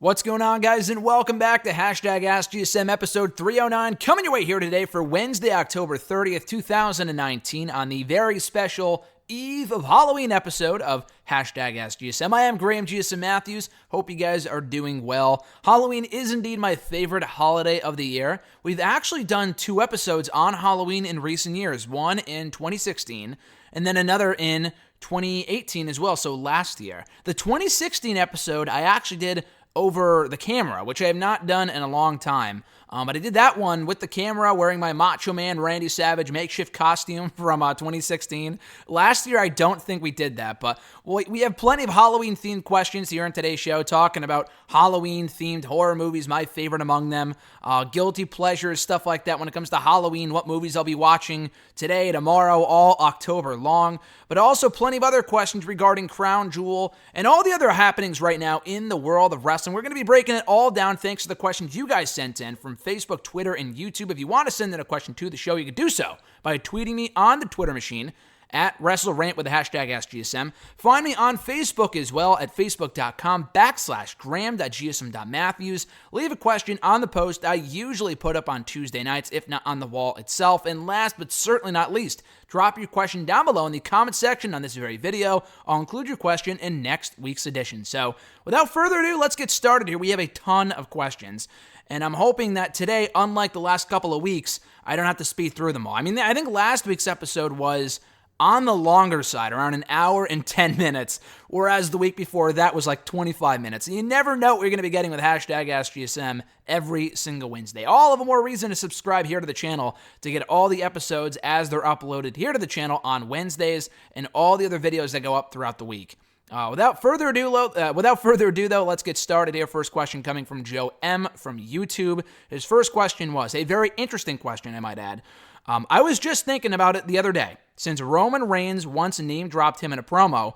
What's going on, guys, and welcome back to #AskGSM episode 309, coming your way here today for Wednesday, October 30th, 2019, on the very special eve of Halloween episode of #AskGSM. I am Graham GSM Matthews. Hope you guys are doing well. Halloween is indeed my favorite holiday of the year. We've actually done 2 episodes on Halloween in recent years, one in 2016 and then another in 2018 as well, so last year. The 2016 episode I actually did over the camera, which I have not done in a long time. But I did that one with the camera, wearing my Macho Man Randy Savage makeshift costume from 2016. Last year, I don't think we did that, but we have plenty of Halloween-themed questions here on today's show, talking about Halloween-themed horror movies, my favorite among them, guilty pleasures, stuff like that when it comes to Halloween, what movies I'll be watching today, tomorrow, all October long, but also plenty of other questions regarding Crown Jewel and all the other happenings right now in the world of wrestling. We're going to be breaking it all down thanks to the questions you guys sent in from Facebook, Twitter, and YouTube. If you want to send in a question to the show, you can do so by tweeting me on the Twitter machine at WrestleRant with the #AskGSM. Find me on Facebook as well at facebook.com/gram.gsm.matthews. Leave a question on the post I usually put up on Tuesday nights, if not on the wall itself. And last but certainly not least, drop your question down below in the comment section on this very video. I'll include your question in next week's edition. So without further ado, let's get started here. We have a ton of questions, and I'm hoping that today, unlike the last couple of weeks, I don't have to speed through them all. I mean, I think last week's episode was on the longer side, around an hour and 10 minutes, whereas the week before that was like 25 minutes. And you never know what you're going to be getting with #AskGSM every single Wednesday. All of the more reason to subscribe here to the channel to get all the episodes as they're uploaded here to the channel on Wednesdays and all the other videos that go up throughout the week. Without further ado, though, let's get started here. First question coming from Joe M. from YouTube. His first question was a very interesting question, I might add. I was just thinking about it the other day. Since Roman Reigns once name-dropped him in a promo,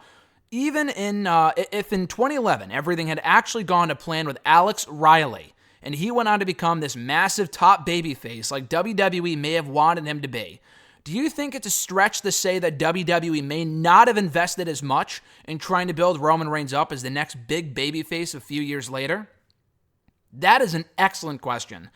even if in 2011 everything had actually gone to plan with Alex Riley, and he went on to become this massive top babyface like WWE may have wanted him to be, do you think it's a stretch to say that WWE may not have invested as much in trying to build Roman Reigns up as the next big babyface a few years later? That is an excellent question.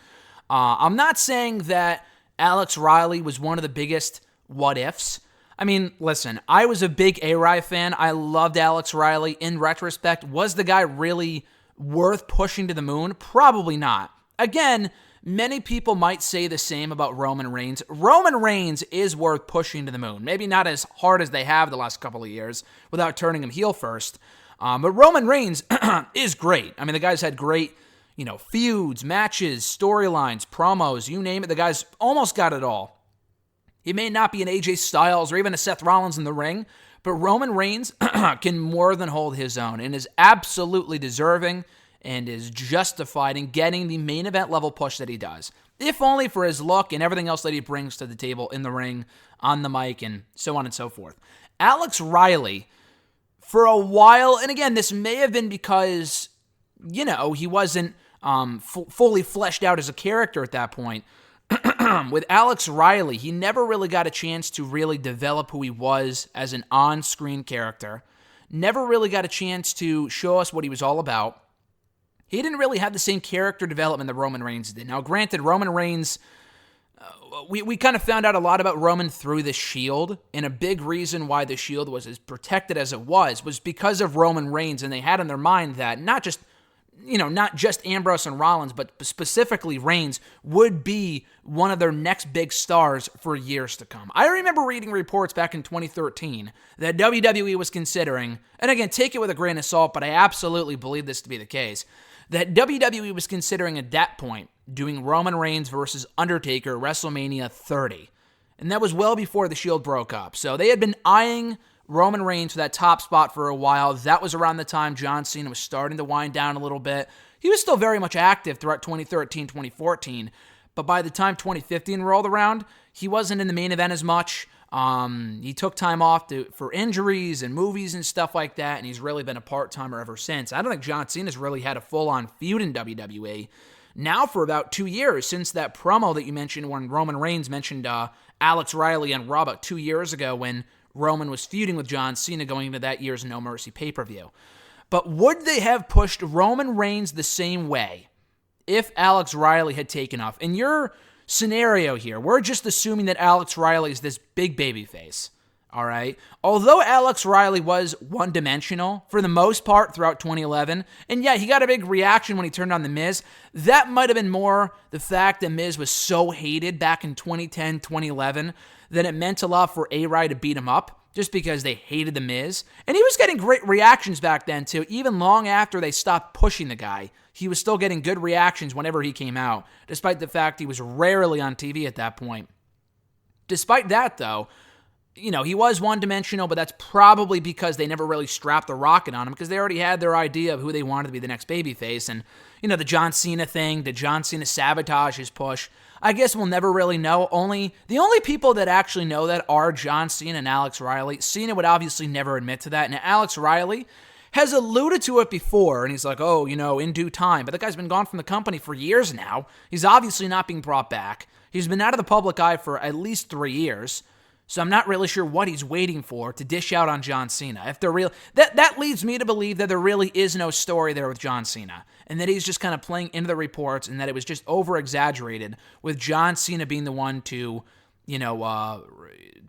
I'm not saying that Alex Riley was one of the biggest what-ifs. I mean, listen, I was a big A-Rai fan. I loved Alex Riley. In retrospect, was the guy really worth pushing to the moon? Probably not. Again, many people might say the same about Roman Reigns. Roman Reigns is worth pushing to the moon. Maybe not as hard as they have the last couple of years without turning him heel first. But Roman Reigns is great. I mean, the guy's had great, feuds, matches, storylines, promos, you name it. The guy's almost got it all. He may not be an AJ Styles or even a Seth Rollins in the ring, but Roman Reigns can more than hold his own and is absolutely deserving and is justified in getting the main event level push that he does, if only for his look and everything else that he brings to the table in the ring, on the mic, and so on and so forth. Alex Riley, for a while, and again, this may have been because, he wasn't fully fleshed out as a character at that point. With Alex Riley, he never really got a chance to really develop who he was as an on-screen character. Never really got a chance to show us what he was all about. He didn't really have the same character development that Roman Reigns did. Now, granted, Roman Reigns, we kind of found out a lot about Roman through the Shield, and a big reason why the Shield was as protected as it was because of Roman Reigns, and they had in their mind that not just Ambrose and Rollins, but specifically Reigns would be one of their next big stars for years to come. I remember reading reports back in 2013 that WWE was considering, and again, take it with a grain of salt, but I absolutely believe this to be the case, that WWE was considering at that point doing Roman Reigns versus Undertaker WrestleMania 30. And that was well before the Shield broke up. So they had been eyeing Roman Reigns for that top spot for a while. That was around the time John Cena was starting to wind down a little bit. He was still very much active throughout 2013, 2014, but by the time 2015 rolled around, he wasn't in the main event as much. He took time off for injuries and movies and stuff like that, and he's really been a part-timer ever since. I don't think John Cena's really had a full-on feud in WWE now for about 2 years, since that promo that you mentioned when Roman Reigns mentioned Alex Riley on Raw about 2 years ago when Roman was feuding with John Cena going into that year's No Mercy pay-per-view. But would they have pushed Roman Reigns the same way if Alex Riley had taken off? In your scenario here, we're just assuming that Alex Riley is this big baby face. All right. Although Alex Riley was one-dimensional for the most part throughout 2011, and yeah, he got a big reaction when he turned on The Miz, that might have been more the fact that Miz was so hated back in 2010, 2011, that it meant a lot for A-Rye to beat him up just because they hated The Miz. And he was getting great reactions back then, too. Even long after they stopped pushing the guy, he was still getting good reactions whenever he came out, despite the fact he was rarely on TV at that point. Despite that, though, he was one-dimensional, but that's probably because they never really strapped the rocket on him because they already had their idea of who they wanted to be the next babyface. And, the John Cena thing, did John Cena sabotage his push? I guess we'll never really know. The only people that actually know that are John Cena and Alex Riley. Cena would obviously never admit to that. And Alex Riley has alluded to it before, and he's like, in due time. But the guy's been gone from the company for years now. He's obviously not being brought back. He's been out of the public eye for at least 3 years. So I'm not really sure what he's waiting for to dish out on John Cena. If they're real, that leads me to believe that there really is no story there with John Cena, and that he's just kind of playing into the reports, and that it was just over-exaggerated with John Cena being the one to,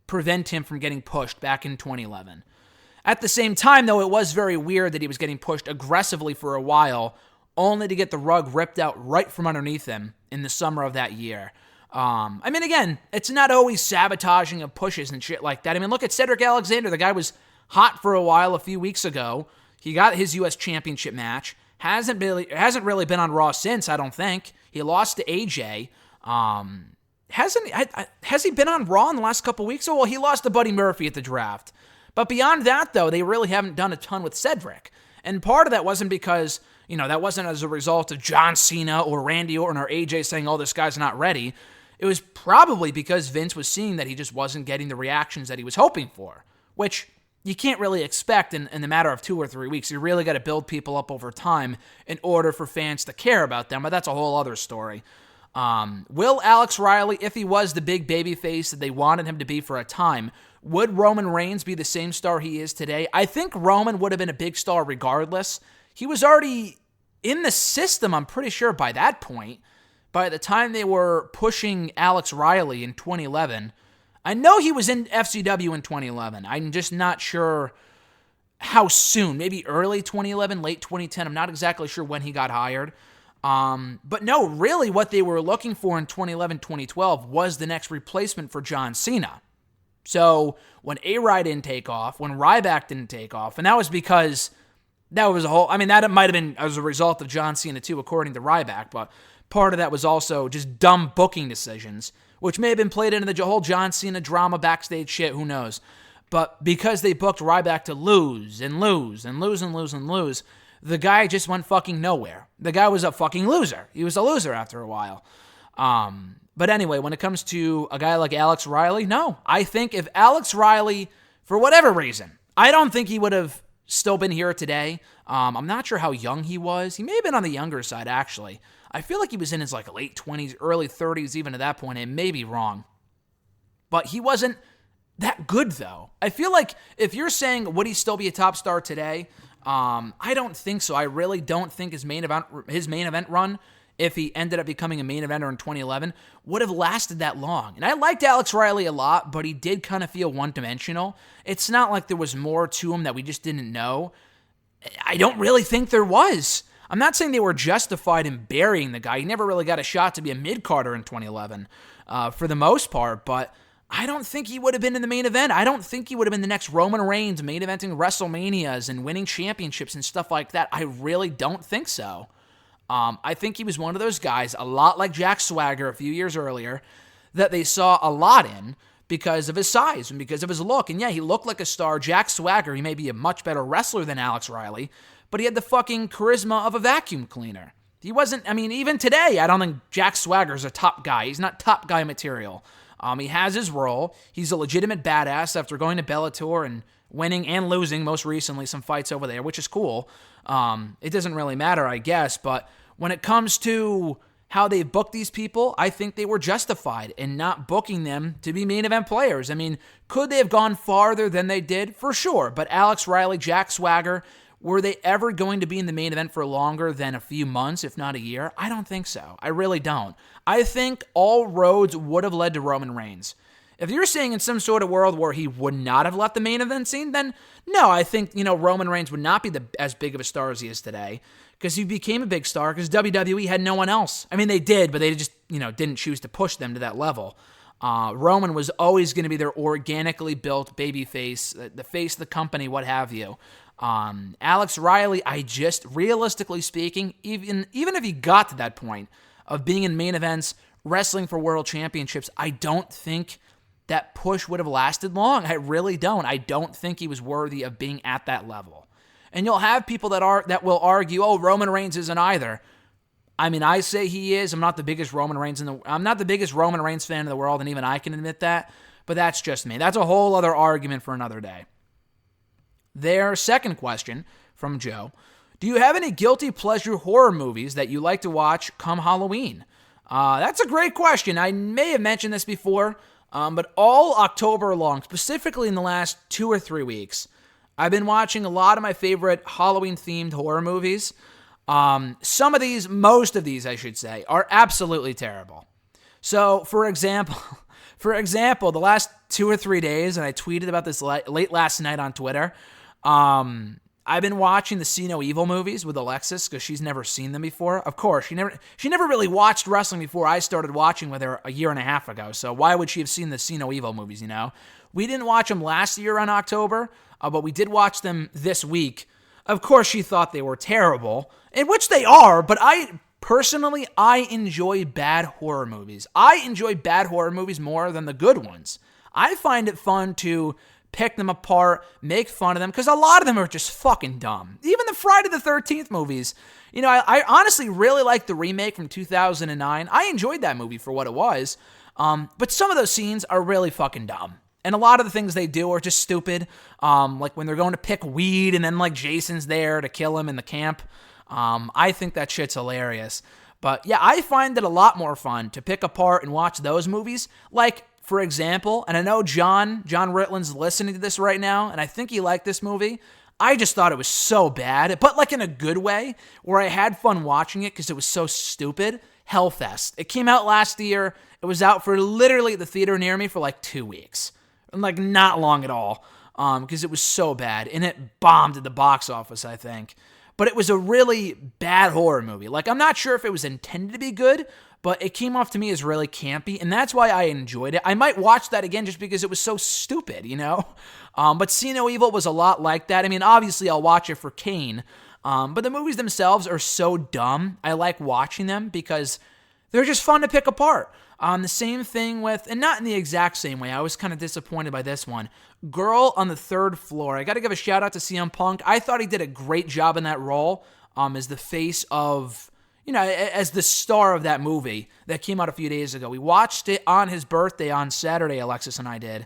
prevent him from getting pushed back in 2011. At the same time, though, it was very weird that he was getting pushed aggressively for a while, only to get the rug ripped out right from underneath him in the summer of that year. Again, it's not always sabotaging of pushes and shit like that. Look at Cedric Alexander. The guy was hot for a while a few weeks ago. He got his U.S. Championship match. Hasn't really been on Raw since, I don't think. He lost to AJ. Has he been on Raw in the last couple weeks? Oh, well, he lost to Buddy Murphy at the draft. But beyond that, though, they really haven't done a ton with Cedric. And part of that wasn't because, that wasn't as a result of John Cena or Randy Orton or AJ saying, this guy's not ready. It was probably because Vince was seeing that he just wasn't getting the reactions that he was hoping for, which you can't really expect in the matter of 2 or 3 weeks. You really got to build people up over time in order for fans to care about them, but that's a whole other story. Will Alex Riley, if he was the big babyface that they wanted him to be for a time, would Roman Reigns be the same star he is today? I think Roman would have been a big star regardless. He was already in the system, I'm pretty sure, by that point. By the time they were pushing Alex Riley in 2011, I know he was in FCW in 2011. I'm just not sure how soon. Maybe early 2011, late 2010. I'm not exactly sure when he got hired. But no, really what they were looking for in 2011, 2012 was the next replacement for John Cena. So when A-Rye didn't take off, when Ryback didn't take off, and that was because that was that might have been as a result of John Cena too, according to Ryback, but part of that was also just dumb booking decisions, which may have been played into the whole John Cena drama backstage shit, who knows. But because they booked Ryback to lose and lose and lose and lose and lose, the guy just went fucking nowhere. The guy was a fucking loser. He was a loser after a while. But anyway, when it comes to a guy like Alex Riley, no. I think if Alex Riley, for whatever reason, I don't think he would have still been here today. I'm not sure how young he was. He may have been on the younger side, actually. I feel like he was in his late 20s, early 30s, even at that point. I may be wrong. But he wasn't that good, though. I feel like if you're saying, would he still be a top star today? I don't think so. I really don't think his main event run, if he ended up becoming a main eventer in 2011, would have lasted that long. And I liked Alex Riley a lot, but he did kind of feel one-dimensional. It's not like there was more to him that we just didn't know. I don't really think there was. I'm not saying they were justified in burying the guy. He never really got a shot to be a mid-carder in 2011 for the most part, but I don't think he would have been in the main event. I don't think he would have been the next Roman Reigns main eventing WrestleManias and winning championships and stuff like that. I really don't think so. I think he was one of those guys, a lot like Jack Swagger a few years earlier, that they saw a lot in because of his size and because of his look. And yeah, he looked like a star. Jack Swagger, he may be a much better wrestler than Alex Riley, but he had the fucking charisma of a vacuum cleaner. He wasn't, even today, I don't think Jack Swagger's a top guy. He's not top guy material. He has his role. He's a legitimate badass after going to Bellator and winning and losing, most recently, some fights over there, which is cool. It doesn't really matter, I guess, but when it comes to how they book these people, I think they were justified in not booking them to be main event players. Could they have gone farther than they did? For sure, but Alex Riley, Jack Swagger Were they ever going to be in the main event for longer than a few months, if not a year? I don't think so. I really don't. I think all roads would have led to Roman Reigns. If you're saying in some sort of world where he would not have left the main event scene, then no, I think, Roman Reigns would not be as big of a star as he is today, because he became a big star because WWE had no one else. I mean, they did, but they just, didn't choose to push them to that level. Roman was always going to be their organically built baby face, the face of the company, what have you. Alex Riley, realistically speaking, even if he got to that point of being in main events, wrestling for world championships, I don't think that push would have lasted long. I really don't. I don't think he was worthy of being at that level. And you'll have people that will argue, oh, Roman Reigns isn't either. I mean, I say he is. I'm not the biggest Roman Reigns fan in the world, and even I can admit that. But that's just me. That's a whole other argument for another day. Their second question from Joe: do you have any guilty pleasure horror movies that you like to watch come Halloween? That's a great question. I may have mentioned this before, but all October long, specifically in the last 2 or 3 weeks, I've been watching a lot of my favorite Halloween-themed horror movies. Most of these, I should say, are absolutely terrible. So, for example, the last 2 or 3 days, and I tweeted about this late last night on Twitter, I've been watching the See No Evil movies with Alexis because she's never seen them before. Of course, she never really watched wrestling before I started watching with her a year and a half ago. So why would she have seen the See No Evil movies, We didn't watch them last year in October, but we did watch them this week. Of course, she thought they were terrible, in which they are, but I enjoy bad horror movies. I enjoy bad horror movies more than the good ones. I find it fun to pick them apart, make fun of them, because a lot of them are just fucking dumb. Even the Friday the 13th movies, I honestly really like the remake from 2009. I enjoyed that movie for what it was, but some of those scenes are really fucking dumb. And a lot of the things they do are just stupid, like when they're going to pick weed and then Jason's there to kill him in the camp. I think that shit's hilarious. But yeah, I find it a lot more fun to pick apart and watch those movies. Like, for example, and I know John Ritland's listening to this right now, and I think he liked this movie. I just thought it was so bad, but in a good way, where I had fun watching it because it was so stupid. Hellfest. It came out last year. It was out for literally the theater near me for 2 weeks. And not long at all, because it was so bad. And it bombed at the box office, I think. But it was a really bad horror movie. I'm not sure if it was intended to be good, but it came off to me as really campy, and that's why I enjoyed it. I might watch that again just because it was so stupid, But See No Evil was a lot like that. I mean, obviously I'll watch it for Kane, but the movies themselves are so dumb. I like watching them because they're just fun to pick apart. The same thing with, and not in the exact same way, I was kind of disappointed by this one, Girl on the Third Floor. I got to give a shout out to CM Punk. I thought he did a great job in that role as the face of, as the star of that movie that came out a few days ago. We watched it on his birthday on Saturday, Alexis and I did,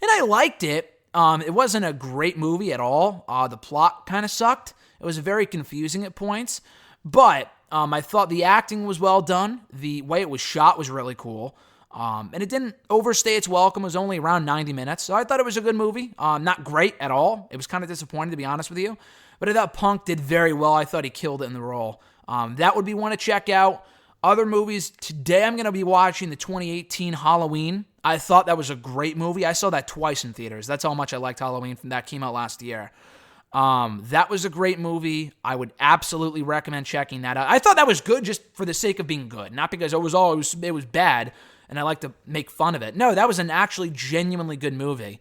and I liked it. It wasn't a great movie at all. The plot kind of sucked. It was very confusing at points, but I thought the acting was well done. The way it was shot was really cool. And it didn't overstay its welcome. It was only around 90 minutes. So I thought it was a good movie. Not great at all. It was kind of disappointing, to be honest with you. But I thought Punk did very well. I thought he killed it in the role. That would be one to check out. Other movies, today I'm going to be watching the 2018 Halloween. I thought that was a great movie. I saw that twice in theaters. That's how much I liked Halloween from that came out last year. That was a great movie. I would absolutely recommend checking that out. I thought that was good just for the sake of being good, not because it was bad and I like to make fun of it. No, that was an actually genuinely good movie.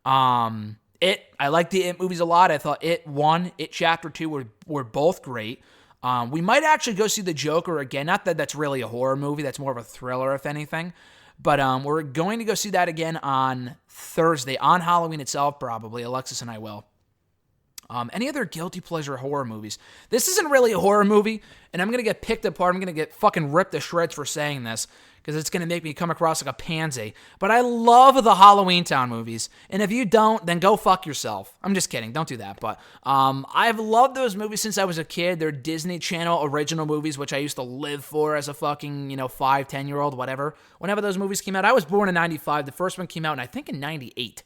I like the It movies a lot. I thought It 1, It Chapter 2 were both great. We might actually go see The Joker again. Not that that's really a horror movie. That's more of a thriller, if anything. But we're going to go see that again on Thursday, on Halloween itself, probably. Alexis and I will. Any other guilty pleasure horror movies? This isn't really a horror movie, and I'm going to get picked apart. I'm going to get fucking ripped to shreds for saying this, because it's going to make me come across like a pansy. But I love the Halloween Town movies, and if you don't, then go fuck yourself. I'm just kidding. Don't do that. But I've loved those movies since I was a kid. They're Disney Channel original movies, which I used to live for as a fucking, 5, 10-year-old, whatever. Whenever those movies came out. I was born in 95. The first one came out, I think, in 98.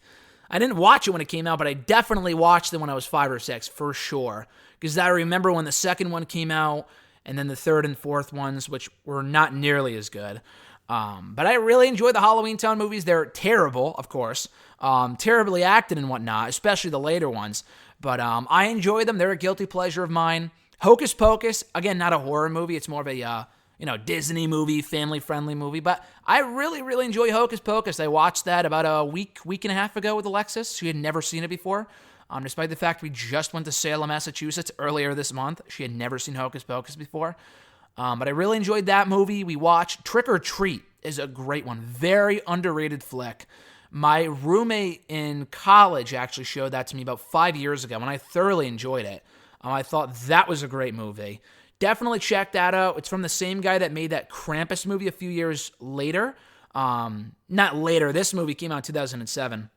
I didn't watch it when it came out, but I definitely watched it when I was 5 or 6, for sure. Because I remember when the second one came out, and then the third and fourth ones, which were not nearly as good. But I really enjoy the Halloween Town movies. They're terrible, of course. Terribly acted and whatnot, especially the later ones. But I enjoy them. They're a guilty pleasure of mine. Hocus Pocus, again, not a horror movie. It's more of a Disney movie, family-friendly movie. But I really, really enjoy Hocus Pocus. I watched that about a week and a half ago with Alexis. She had never seen it before. Despite the fact we just went to Salem, Massachusetts earlier this month. She had never seen Hocus Pocus before. But I really enjoyed that movie. We watched Trick or Treat is a great one. Very underrated flick. My roommate in college actually showed that to me about 5 years ago, and I thoroughly enjoyed it. I thought that was a great movie. Definitely check that out. It's from the same guy that made that Krampus movie a few years later. Not later. This movie came out in 2007.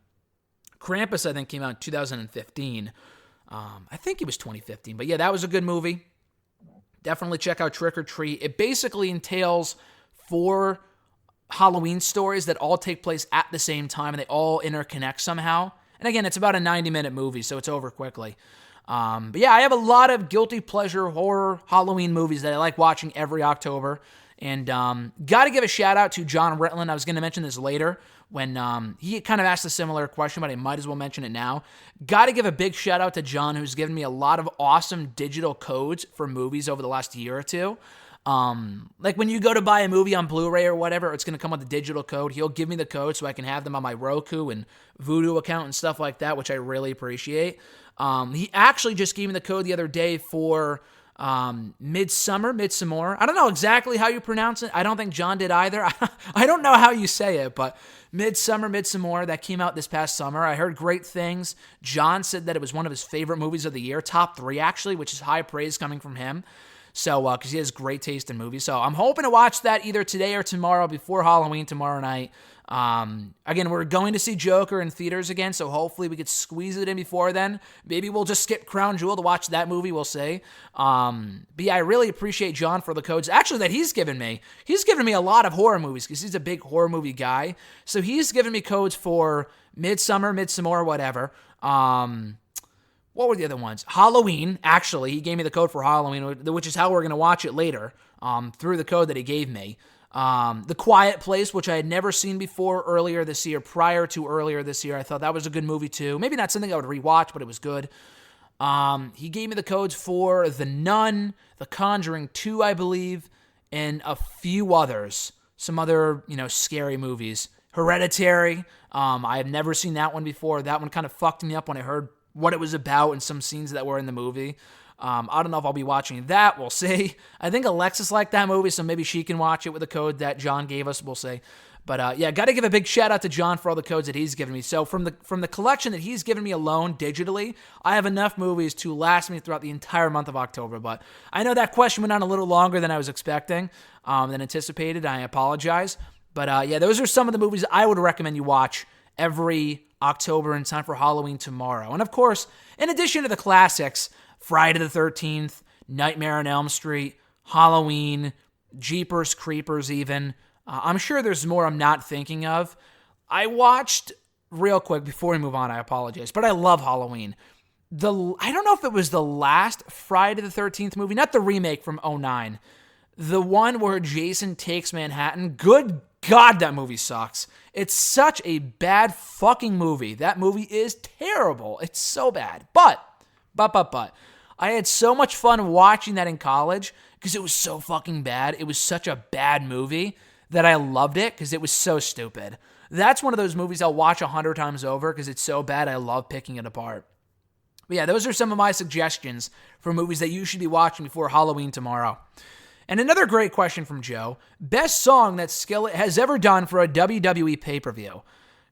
Krampus, I think, came out in 2015. I think it was 2015. But yeah, that was a good movie. Definitely check out Trick or Treat. It basically entails 4 Halloween stories that all take place at the same time, and they all interconnect somehow. And again, it's about a 90-minute movie, so it's over quickly. But yeah, I have a lot of guilty pleasure horror Halloween movies that I like watching every October. And got to give a shout out to John Ritland. I was going to mention this later when he kind of asked a similar question, but I might as well mention it now. Got to give a big shout out to John, who's given me a lot of awesome digital codes for movies over the last year or two. Like when you go to buy a movie on Blu-ray or whatever, it's going to come with a digital code. He'll give me the code so I can have them on my Roku and Vudu account and stuff like that, which I really appreciate. He actually just gave me the code the other day for Midsommar. I don't know exactly how you pronounce it. I don't think John did either. I don't know how you say it, but Midsommar, that came out this past summer. I heard great things. John said that it was one of his favorite movies of the year, top 3 actually, which is high praise coming from him. So, because he has great taste in movies. So I'm hoping to watch that either today or tomorrow before Halloween tomorrow night. Again, we're going to see Joker in theaters again, so hopefully we could squeeze it in before then. Maybe we'll just skip Crown Jewel to watch that movie, we'll see. But yeah, I really appreciate John for the codes, actually, that he's given me. He's given me a lot of horror movies, because he's a big horror movie guy. So he's given me codes for Midsommar, whatever. What were the other ones? Halloween, actually. He gave me the code for Halloween, which is how we're going to watch it later, through the code that he gave me. The Quiet Place, which I had never seen before prior to earlier this year. I thought that was a good movie too. Maybe not something I would rewatch, but it was good. He gave me the codes for The Nun, The Conjuring 2, I believe, and a few others. Some other, scary movies. Hereditary. I have never seen that one before. That one kind of fucked me up when I heard what it was about and some scenes that were in the movie. I don't know if I'll be watching that. We'll see. I think Alexis liked that movie, so maybe she can watch it with the code that John gave us. We'll see. But yeah, got to give a big shout out to John for all the codes that he's given me. So from the collection that he's given me alone digitally, I have enough movies to last me throughout the entire month of October. But I know that question went on a little longer than I was expecting, than anticipated. I apologize. But yeah, those are some of the movies I would recommend you watch every October in time for Halloween tomorrow. And of course, in addition to the classics, Friday the 13th, Nightmare on Elm Street, Halloween, Jeepers Creepers even. I'm sure there's more I'm not thinking of. I watched, real quick, before we move on, I apologize, but I love Halloween. I don't know if it was the last Friday the 13th movie, not the remake from 2009. The one where Jason takes Manhattan. Good God, that movie sucks. It's such a bad fucking movie. That movie is terrible. It's so bad. But, I had so much fun watching that in college because it was so fucking bad. It was such a bad movie that I loved it because it was so stupid. That's one of those movies I'll watch 100 times over because it's so bad I love picking it apart. But yeah, those are some of my suggestions for movies that you should be watching before Halloween tomorrow. And another great question from Joe. Best song that Skillet has ever done for a WWE pay-per-view.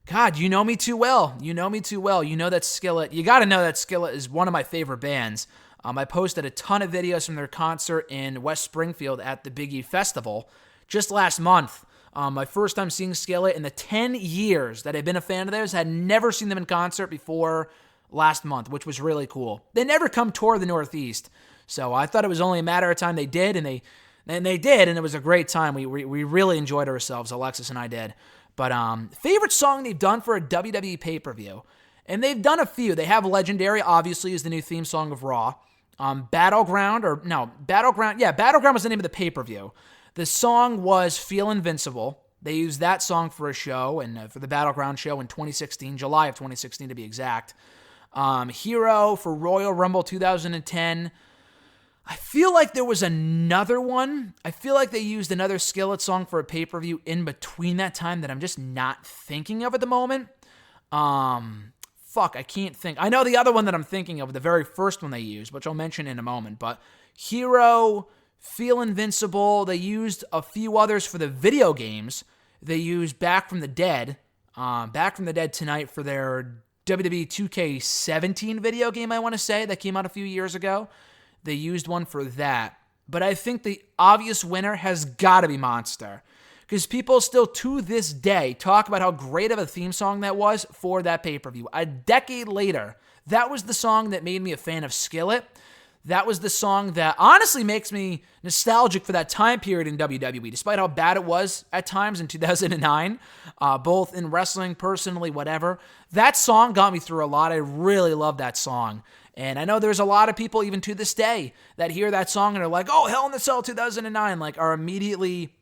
God, you know me too well. You know that Skillet. You got to know that Skillet is one of my favorite bands. I posted a ton of videos from their concert in West Springfield at the Big E Festival just last month. My first time seeing Skillet in the 10 years that I've been a fan of theirs. I had never seen them in concert before last month, which was really cool. They never come tour the Northeast, so I thought it was only a matter of time they did, and they did, and it was a great time. We really enjoyed ourselves, Alexis and I did. But favorite song they've done for a WWE pay-per-view. And they've done a few. They have Legendary, obviously, is the new theme song of Raw. Battleground was the name of the pay-per-view. The song was Feel Invincible. They used that song for a show, and for the Battleground show in 2016, July of 2016 to be exact. Hero for Royal Rumble 2010. I feel like there was another one. I feel like they used another Skillet song for a pay-per-view in between that time that I'm just not thinking of at the moment. I can't think. I know the other one that I'm thinking of, the very first one they used, which I'll mention in a moment, but Hero, Feel Invincible, they used a few others for the video games. They used Back from the Dead tonight for their WWE 2K17 video game, I want to say, that came out a few years ago. They used one for that. But I think the obvious winner has got to be Monster, because people still to this day talk about how great of a theme song that was for that pay-per-view. A decade later, that was the song that made me a fan of Skillet. That was the song that honestly makes me nostalgic for that time period in WWE, despite how bad it was at times in 2009, both in wrestling, personally, whatever. That song got me through a lot. I really love that song. And I know there's a lot of people, even to this day, that hear that song and are like, oh, Hell in the Cell 2009, are immediately,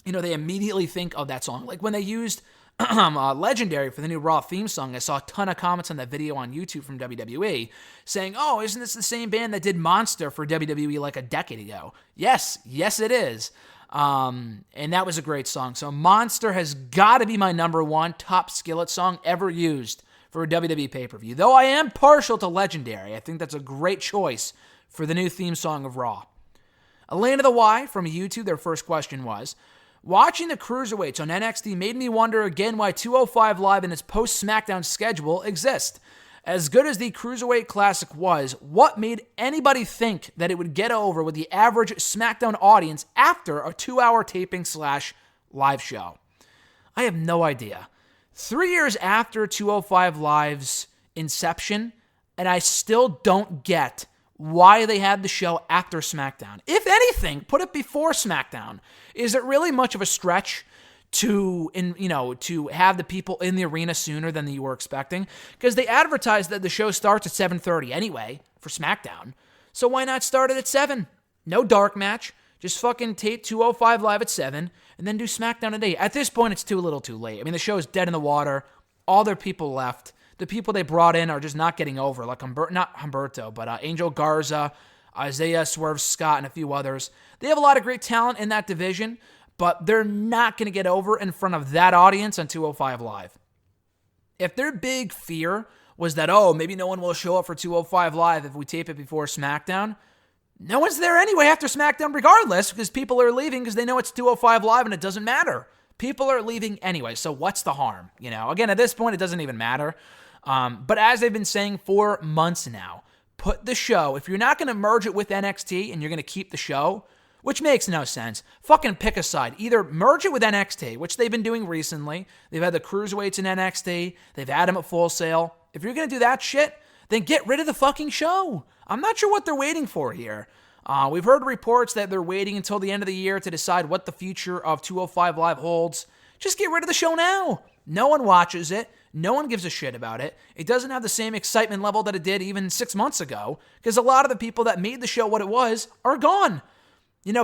they immediately think of that song. Like when they used Legendary for the new Raw theme song, I saw a ton of comments on that video on YouTube from WWE saying, oh, isn't this the same band that did Monster for WWE like a decade ago? Yes, it is. And that was a great song. So Monster has got to be my number one top Skillet song ever used for a WWE pay-per-view. Though I am partial to Legendary. I think that's a great choice for the new theme song of Raw. Elena the Y from YouTube, their first question was, watching the Cruiserweights on NXT made me wonder again why 205 Live in its post-SmackDown schedule exists. As good as the Cruiserweight Classic was, what made anybody think that it would get over with the average SmackDown audience after a 2-hour taping/live show? I have no idea. 3 years after 205 Live's inception, and I still don't get why they had the show after SmackDown. If anything, put it before SmackDown. Is it really much of a stretch to have the people in the arena sooner than you were expecting? Because they advertised that the show starts at 7:30 anyway for SmackDown. So why not start it at 7? No dark match. Just fucking tape 205 Live at 7 and then do SmackDown at 8. At this point, it's too little too late. I mean, the show is dead in the water. All their people left. The people they brought in are just not getting over, like Angel Garza, Isaiah Swerve Scott, and a few others. They have a lot of great talent in that division, but they're not going to get over in front of that audience on 205 Live. If their big fear was that, maybe no one will show up for 205 Live if we tape it before SmackDown, no one's there anyway after SmackDown regardless, because people are leaving because they know it's 205 Live and it doesn't matter. People are leaving anyway, so what's the harm? Again, at this point, it doesn't even matter. But as they've been saying for months now, put the show, if you're not going to merge it with NXT and you're going to keep the show, which makes no sense, fucking pick a side. Either merge it with NXT, which they've been doing recently. They've had the Cruiserweights in NXT. They've had them at Full Sail. If you're going to do that shit, then get rid of the fucking show. I'm not sure what they're waiting for here. We've heard reports that they're waiting until the end of the year to decide what the future of 205 Live holds. Just get rid of the show now. No one watches it. No one gives a shit about it. It doesn't have the same excitement level that it did even 6 months ago, because a lot of the people that made the show what it was are gone.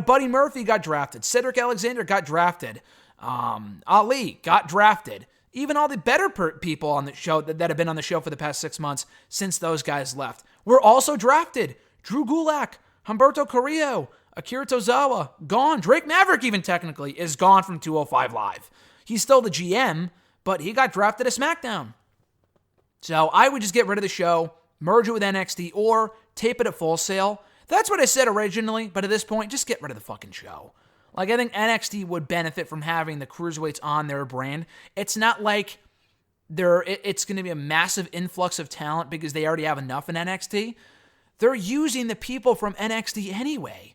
Buddy Murphy got drafted. Cedric Alexander got drafted. Ali got drafted. Even all the better people on the show that have been on the show for the past 6 months since those guys left were also drafted. Drew Gulak, Humberto Carrillo, Akira Tozawa, gone. Drake Maverick even technically is gone from 205 Live. He's still the GM, but he got drafted to SmackDown. So I would just get rid of the show, merge it with NXT, or tape it at Full Sail. That's what I said originally, but at this point, just get rid of the fucking show. I think NXT would benefit from having the Cruiserweights on their brand. It's not like it's going to be a massive influx of talent because they already have enough in NXT. They're using the people from NXT anyway.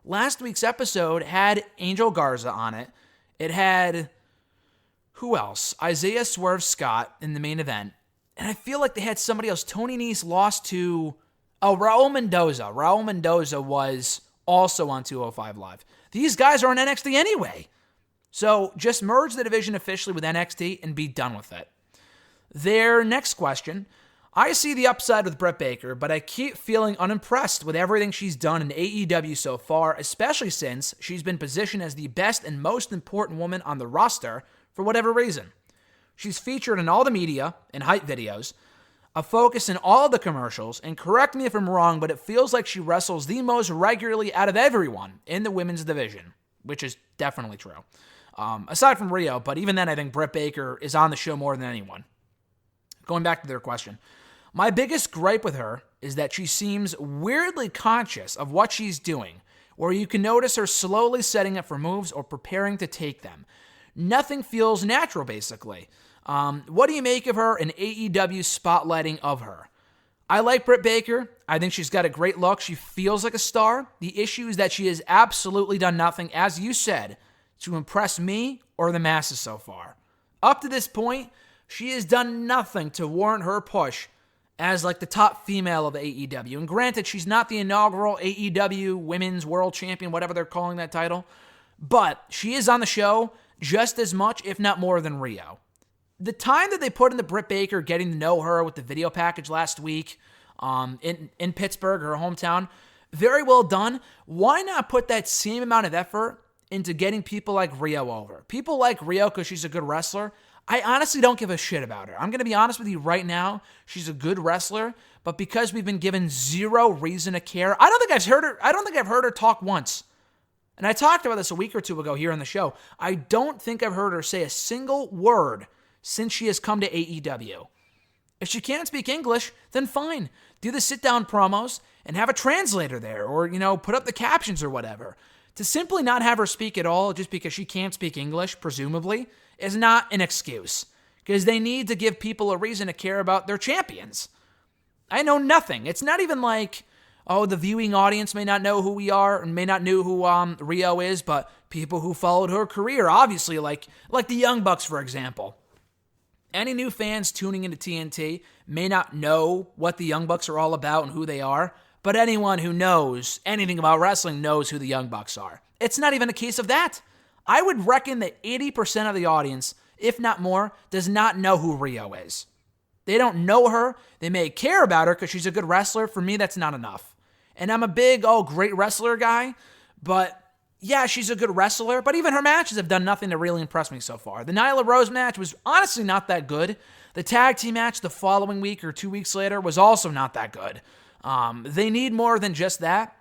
Last week's episode had Angel Garza on it. It had, who else? Isaiah Swerve Scott in the main event. And I feel like they had somebody else. Tony Nese lost to, Raul Mendoza. Raul Mendoza was also on 205 Live. These guys are on NXT anyway. So just merge the division officially with NXT and be done with it. Their next question: I see the upside with Britt Baker, but I keep feeling unimpressed with everything she's done in AEW so far, especially since she's been positioned as the best and most important woman on the roster for whatever reason. She's featured in all the media and hype videos, a focus in all of the commercials, and correct me if I'm wrong, but it feels like she wrestles the most regularly out of everyone in the women's division, which is definitely true. Aside from Rio, but even then I think Britt Baker is on the show more than anyone. Going back to their question, my biggest gripe with her is that she seems weirdly conscious of what she's doing, where you can notice her slowly setting up for moves or preparing to take them. Nothing feels natural, basically. What do you make of her and AEW's spotlighting of her? I like Britt Baker. I think she's got a great look. She feels like a star. The issue is that she has absolutely done nothing, as you said, to impress me or the masses so far. Up to this point, she has done nothing to warrant her push as like the top female of AEW. And granted, she's not the inaugural AEW Women's World Champion, whatever they're calling that title, but she is on the show just as much, if not more, than Rio. The time that they put into Britt Baker getting to know her with the video package last week in Pittsburgh, her hometown, very well done. Why not put that same amount of effort into getting people like Rio over? People like Rio because she's a good wrestler. I honestly don't give a shit about her. I'm going to be honest with you right now. She's a good wrestler, but because we've been given zero reason to care, I don't think I've heard her talk once. And I talked about this a week or two ago here on the show. I don't think I've heard her say a single word since she has come to AEW. If she can't speak English, then fine. Do the sit-down promos and have a translator there, or, put up the captions or whatever. To simply not have her speak at all just because she can't speak English, presumably, is not an excuse, because they need to give people a reason to care about their champions. I know nothing. It's not even like, the viewing audience may not know who we are and may not know who Rio is, but people who followed her career, obviously, like the Young Bucks, for example. Any new fans tuning into TNT may not know what the Young Bucks are all about and who they are, but anyone who knows anything about wrestling knows who the Young Bucks are. It's not even a case of that. I would reckon that 80% of the audience, if not more, does not know who Rio is. They don't know her. They may care about her because she's a good wrestler. For me, that's not enough. And I'm a big, great wrestler guy, but yeah, she's a good wrestler, but even her matches have done nothing to really impress me so far. The Nyla Rose match was honestly not that good. The tag team match the following week or 2 weeks later was also not that good. They need more than just that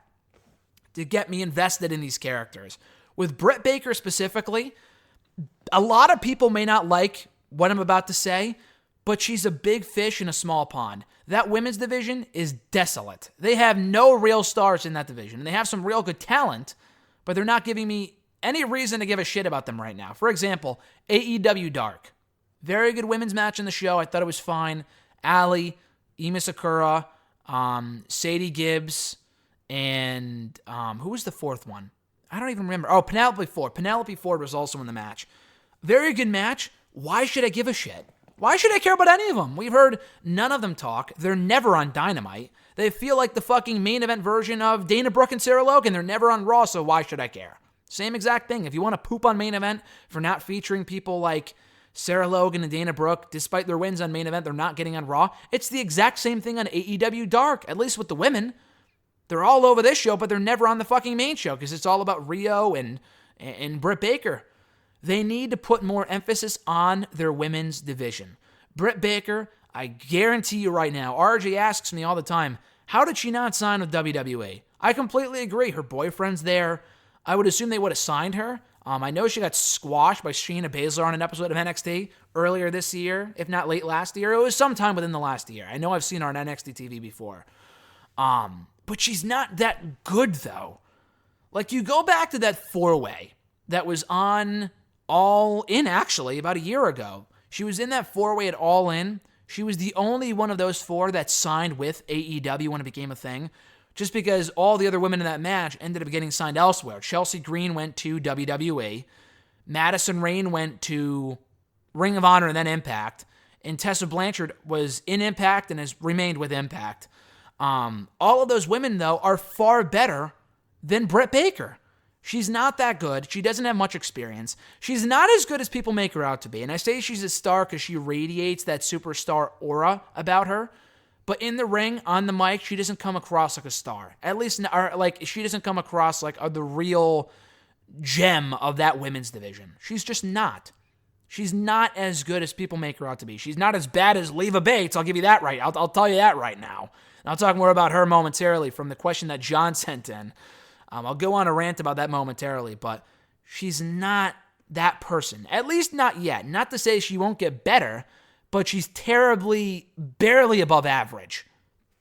to get me invested in these characters. With Britt Baker specifically, a lot of people may not like what I'm about to say, but she's a big fish in a small pond. That women's division is desolate. They have no real stars in that division, and they have some real good talent, but they're not giving me any reason to give a shit about them right now. For example, AEW Dark. Very good women's match in the show. I thought it was fine. Allie, Emi Sakura, Sadie Gibbs, and who was the fourth one? I don't even remember. Oh, Penelope Ford. Penelope Ford was also in the match. Very good match. Why should I give a shit? Why should I care about any of them? We've heard none of them talk. They're never on Dynamite. They feel like the fucking main event version of Dana Brooke and Sarah Logan. They're never on Raw, so why should I care? Same exact thing. If you want to poop on main event for not featuring people like Sarah Logan and Dana Brooke, despite their wins on main event, they're not getting on Raw. It's the exact same thing on AEW Dark, at least with the women. They're all over this show, but they're never on the fucking main show because it's all about Rio and Britt Baker. They need to put more emphasis on their women's division. Britt Baker, I guarantee you right now, RJ asks me all the time, how did she not sign with WWE? I completely agree. Her boyfriend's there. I would assume they would have signed her. I know she got squashed by Shayna Baszler on an episode of NXT earlier this year, if not late last year. It was sometime within the last year. I know I've seen her on NXT TV before. But she's not that good, though. Like, you go back to that four-way that was on All In, actually, about a year ago. She was in that four-way at All In. She was the only one of those four that signed with AEW when it became a thing, just because all the other women in that match ended up getting signed elsewhere. Chelsea Green went to WWE. Madison Rayne went to Ring of Honor and then Impact. And Tessa Blanchard was in Impact and has remained with Impact. All of those women, though, are far better than Britt Baker. She's not that good. She doesn't have much experience. She's not as good as people make her out to be. And I say she's a star because she radiates that superstar aura about her. But in the ring, on the mic, she doesn't come across like a star. At least, or like, she doesn't come across like the real gem of that women's division. She's just not. She's not as good as people make her out to be. She's not as bad as Leva Bates. I'll give you that right. I'll tell you that right now. And I'll talk more about her momentarily from the question that John sent in. I'll go on a rant about that momentarily, but she's not that person. At least not yet. Not to say she won't get better, but she's barely above average.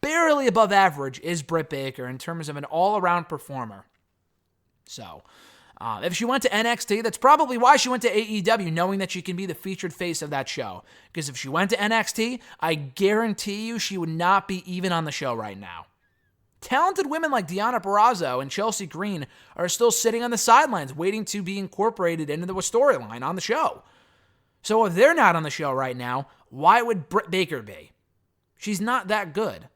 Barely above average is Britt Baker in terms of an all-around performer. So, if she went to NXT, that's probably why she went to AEW, knowing that she can be the featured face of that show. Because if she went to NXT, I guarantee you she would not be even on the show right now. Talented women like Deonna Purrazzo and Chelsea Green are still sitting on the sidelines waiting to be incorporated into the storyline on the show. So if they're not on the show right now, why would Britt Baker be? She's not that good.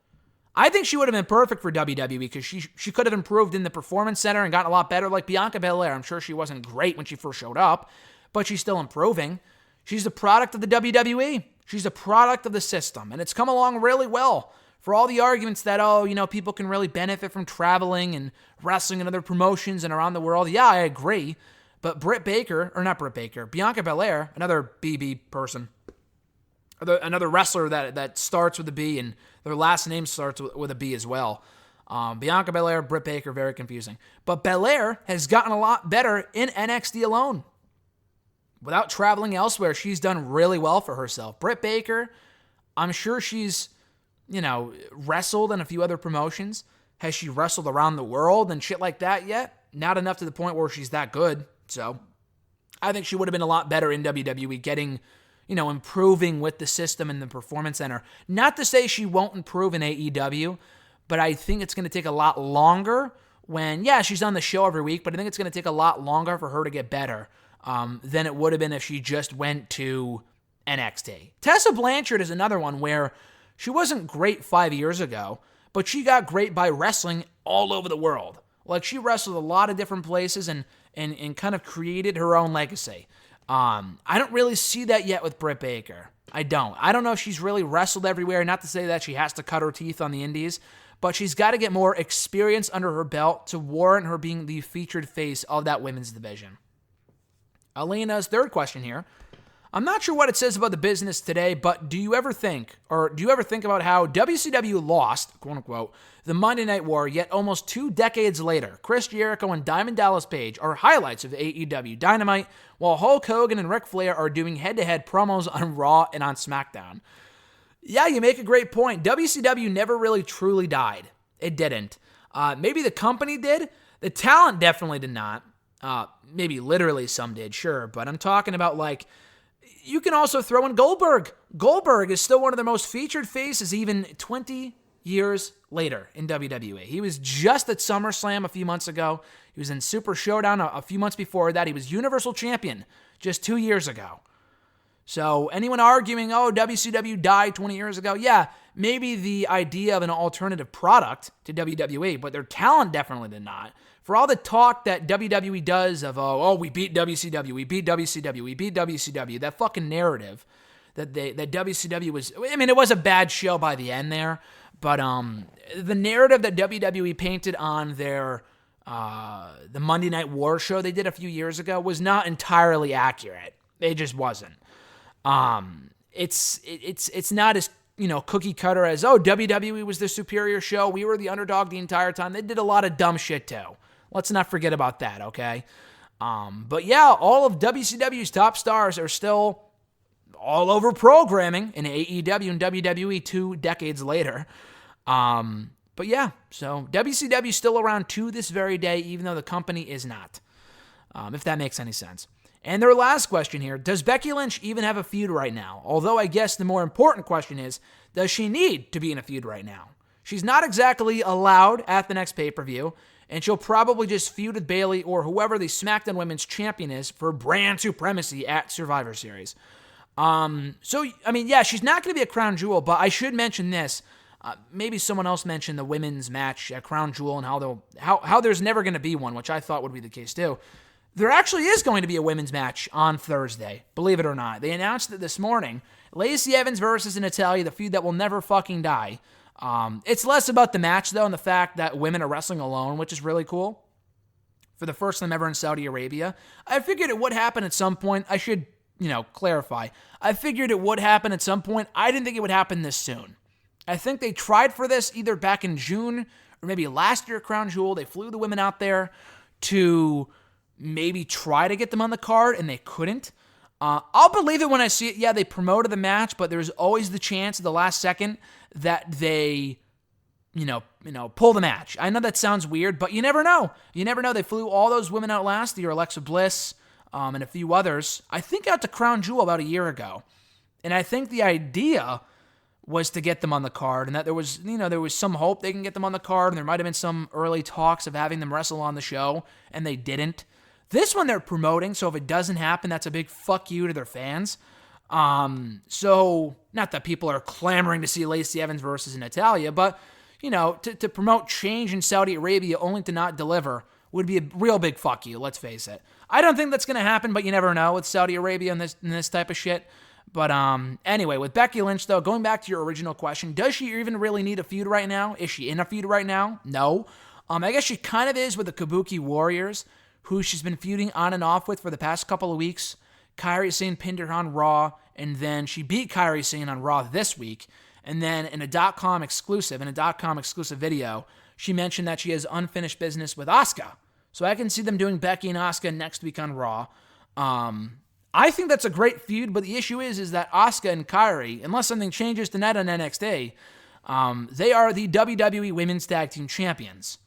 I think she would have been perfect for WWE because she could have improved in the Performance Center and gotten a lot better like Bianca Belair. I'm sure she wasn't great when she first showed up, but she's still improving. She's a product of the WWE. She's a product of the system, and it's come along really well. For all the arguments that, people can really benefit from traveling and wrestling and other promotions and around the world, yeah, I agree. But Bianca Belair, another BB person, another wrestler that starts with a B and their last name starts with a B as well. Bianca Belair, Britt Baker, very confusing. But Belair has gotten a lot better in NXT alone. Without traveling elsewhere, she's done really well for herself. Britt Baker, I'm sure she's wrestled in a few other promotions. Has she wrestled around the world and shit like that yet? Not enough to the point where she's that good. So I think she would have been a lot better in WWE getting, improving with the system and the Performance Center. Not to say she won't improve in AEW, but I think it's going to take a lot longer she's on the show every week, but I think it's going to take a lot longer for her to get better than it would have been if she just went to NXT. Tessa Blanchard is another one where she wasn't great 5 years ago, but she got great by wrestling all over the world. Like, she wrestled a lot of different places and kind of created her own legacy. I don't really see that yet with Britt Baker. I don't know if she's really wrestled everywhere. Not to say that she has to cut her teeth on the indies, but she's got to get more experience under her belt to warrant her being the featured face of that women's division. Alina's third question here. I'm not sure what it says about the business today, but do you ever think about how WCW lost, quote unquote, the Monday Night War, yet almost 2 decades later, Chris Jericho and Diamond Dallas Page are highlights of AEW Dynamite, while Hulk Hogan and Ric Flair are doing head-to-head promos on Raw and on SmackDown? Yeah, you make a great point. WCW never really truly died. It didn't. Maybe the company did. The talent definitely did not. Maybe literally some did, sure, but I'm talking about you can also throw in Goldberg. Goldberg is still one of the most featured faces even 20 years later in WWE. He was just at SummerSlam a few months ago. He was in Super Showdown a few months before that. He was Universal Champion just 2 years ago. So anyone arguing, WCW died 20 years ago, yeah, maybe the idea of an alternative product to WWE, but their talent definitely did not. For all the talk that WWE does of, we beat WCW, we beat WCW, we beat WCW, that fucking narrative that WCW was, it was a bad show by the end there, but the narrative that WWE painted on their the Monday Night War show they did a few years ago was not entirely accurate. It just wasn't. It's not as cookie cutter as WWE was the superior show. We were the underdog the entire time. They did a lot of dumb shit too. Let's not forget about that, okay? But yeah, all of WCW's top stars are still all over programming in AEW and WWE 2 decades later. But yeah, so WCW is still around to this very day, even though the company is not, if that makes any sense. And their last question here, does Becky Lynch even have a feud right now? Although I guess the more important question is, does she need to be in a feud right now? She's not exactly allowed at the next pay-per-view, and she'll probably just feud with Bayley or whoever the SmackDown Women's Champion is for brand supremacy at Survivor Series. She's not going to be a crown jewel, but I should mention this. Maybe someone else mentioned the women's match at Crown Jewel and how there's never going to be one, which I thought would be the case too. There actually is going to be a women's match on Thursday, believe it or not. They announced it this morning. Lacey Evans versus Natalya, the feud that will never fucking die. It's less about the match, though, and the fact that women are wrestling alone, which is really cool. For the first time ever in Saudi Arabia. I figured it would happen at some point. I should, clarify. I figured it would happen at some point. I didn't think it would happen this soon. I think they tried for this either back in June or maybe last year at Crown Jewel. They flew the women out there to maybe try to get them on the card, and they couldn't. I'll believe it when I see it. Yeah, they promoted the match, but there's always the chance at the last second that they, pull the match. I know that sounds weird, but you never know. You never know. They flew all those women out last year, Alexa Bliss, and a few others, I think out to Crown Jewel about a year ago. And I think the idea was to get them on the card, and that there was some hope they can get them on the card, and there might have been some early talks of having them wrestle on the show, and they didn't. This one they're promoting, so if it doesn't happen, that's a big fuck you to their fans. So, not that people are clamoring to see Lacey Evans versus Natalya, but, to promote change in Saudi Arabia only to not deliver would be a real big fuck you, let's face it. I don't think that's going to happen, but you never know with Saudi Arabia and this type of shit. But anyway, with Becky Lynch, though, going back to your original question, does she even really need a feud right now? Is she in a feud right now? No. I guess she kind of is with the Kabuki Warriors, who she's been feuding on and off with for the past couple of weeks. Kairi Sane pinned her on Raw, and then she beat Kairi Sane on Raw this week. And then in a .com exclusive video, she mentioned that she has unfinished business with Asuka. So I can see them doing Becky and Asuka next week on Raw. I think that's a great feud, but the issue is that Asuka and Kairi, unless something changes tonight on NXT, they are the WWE Women's Tag Team Champions.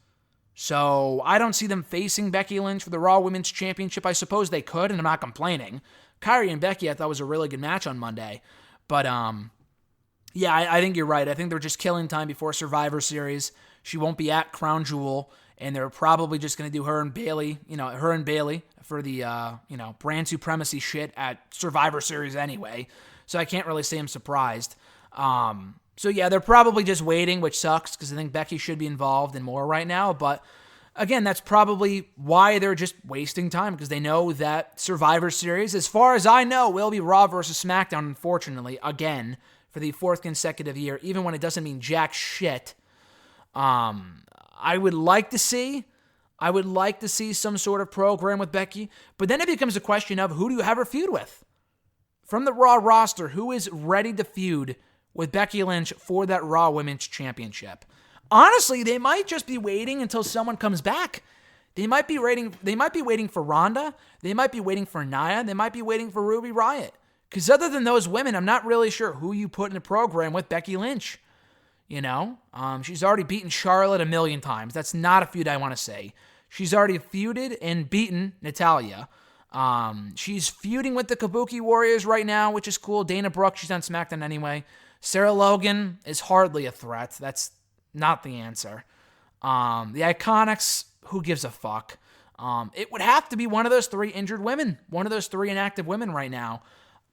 So I don't see them facing Becky Lynch for the Raw Women's Championship. I suppose they could, and I'm not complaining. Kairi and Becky I thought was a really good match on Monday. But, yeah, I think you're right. I think they're just killing time before Survivor Series. She won't be at Crown Jewel, and they're probably just going to do her and Bayley for the, brand supremacy shit at Survivor Series anyway. So I can't really say I'm surprised. So yeah, they're probably just waiting, which sucks because I think Becky should be involved in more right now. But again, that's probably why they're just wasting time, because they know that Survivor Series, as far as I know, will be Raw versus SmackDown, unfortunately, again, for the fourth consecutive year, even when it doesn't mean jack shit. I would like to see some sort of program with Becky, but then it becomes a question of who do you have her feud with? From the Raw roster, who is ready to feud with Becky Lynch for that Raw Women's Championship? Honestly, they might just be waiting until someone comes back. They might be waiting for Ronda. They might be waiting for Nia. They might be waiting for Ruby Riott. Because other than those women, I'm not really sure who you put in the program with Becky Lynch. She's already beaten Charlotte a million times. That's not a feud I want to say. She's already feuded and beaten Natalya. She's feuding with the Kabuki Warriors right now, which is cool. Dana Brooke, she's on SmackDown anyway. Sarah Logan is hardly a threat. That's not the answer. The Iconics, who gives a fuck? It would have to be one of those three injured women, one of those three inactive women right now.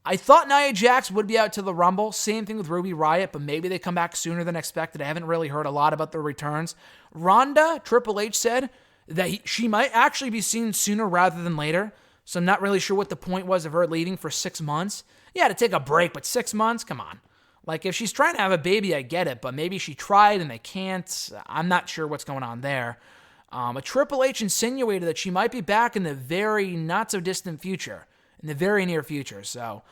I thought Nia Jax would be out to the Rumble. Same thing with Ruby Riott, but maybe they come back sooner than expected. I haven't really heard a lot about their returns. Ronda, Triple H said that she might actually be seen sooner rather than later, so I'm not really sure what the point was of her leaving for 6 months. Yeah, to take a break, but 6 months? Come on. Like, if she's trying to have a baby, I get it, but maybe she tried and they can't. I'm not sure what's going on there. A Triple H insinuated that she might be back in the very not-so-distant future, in the very near future. So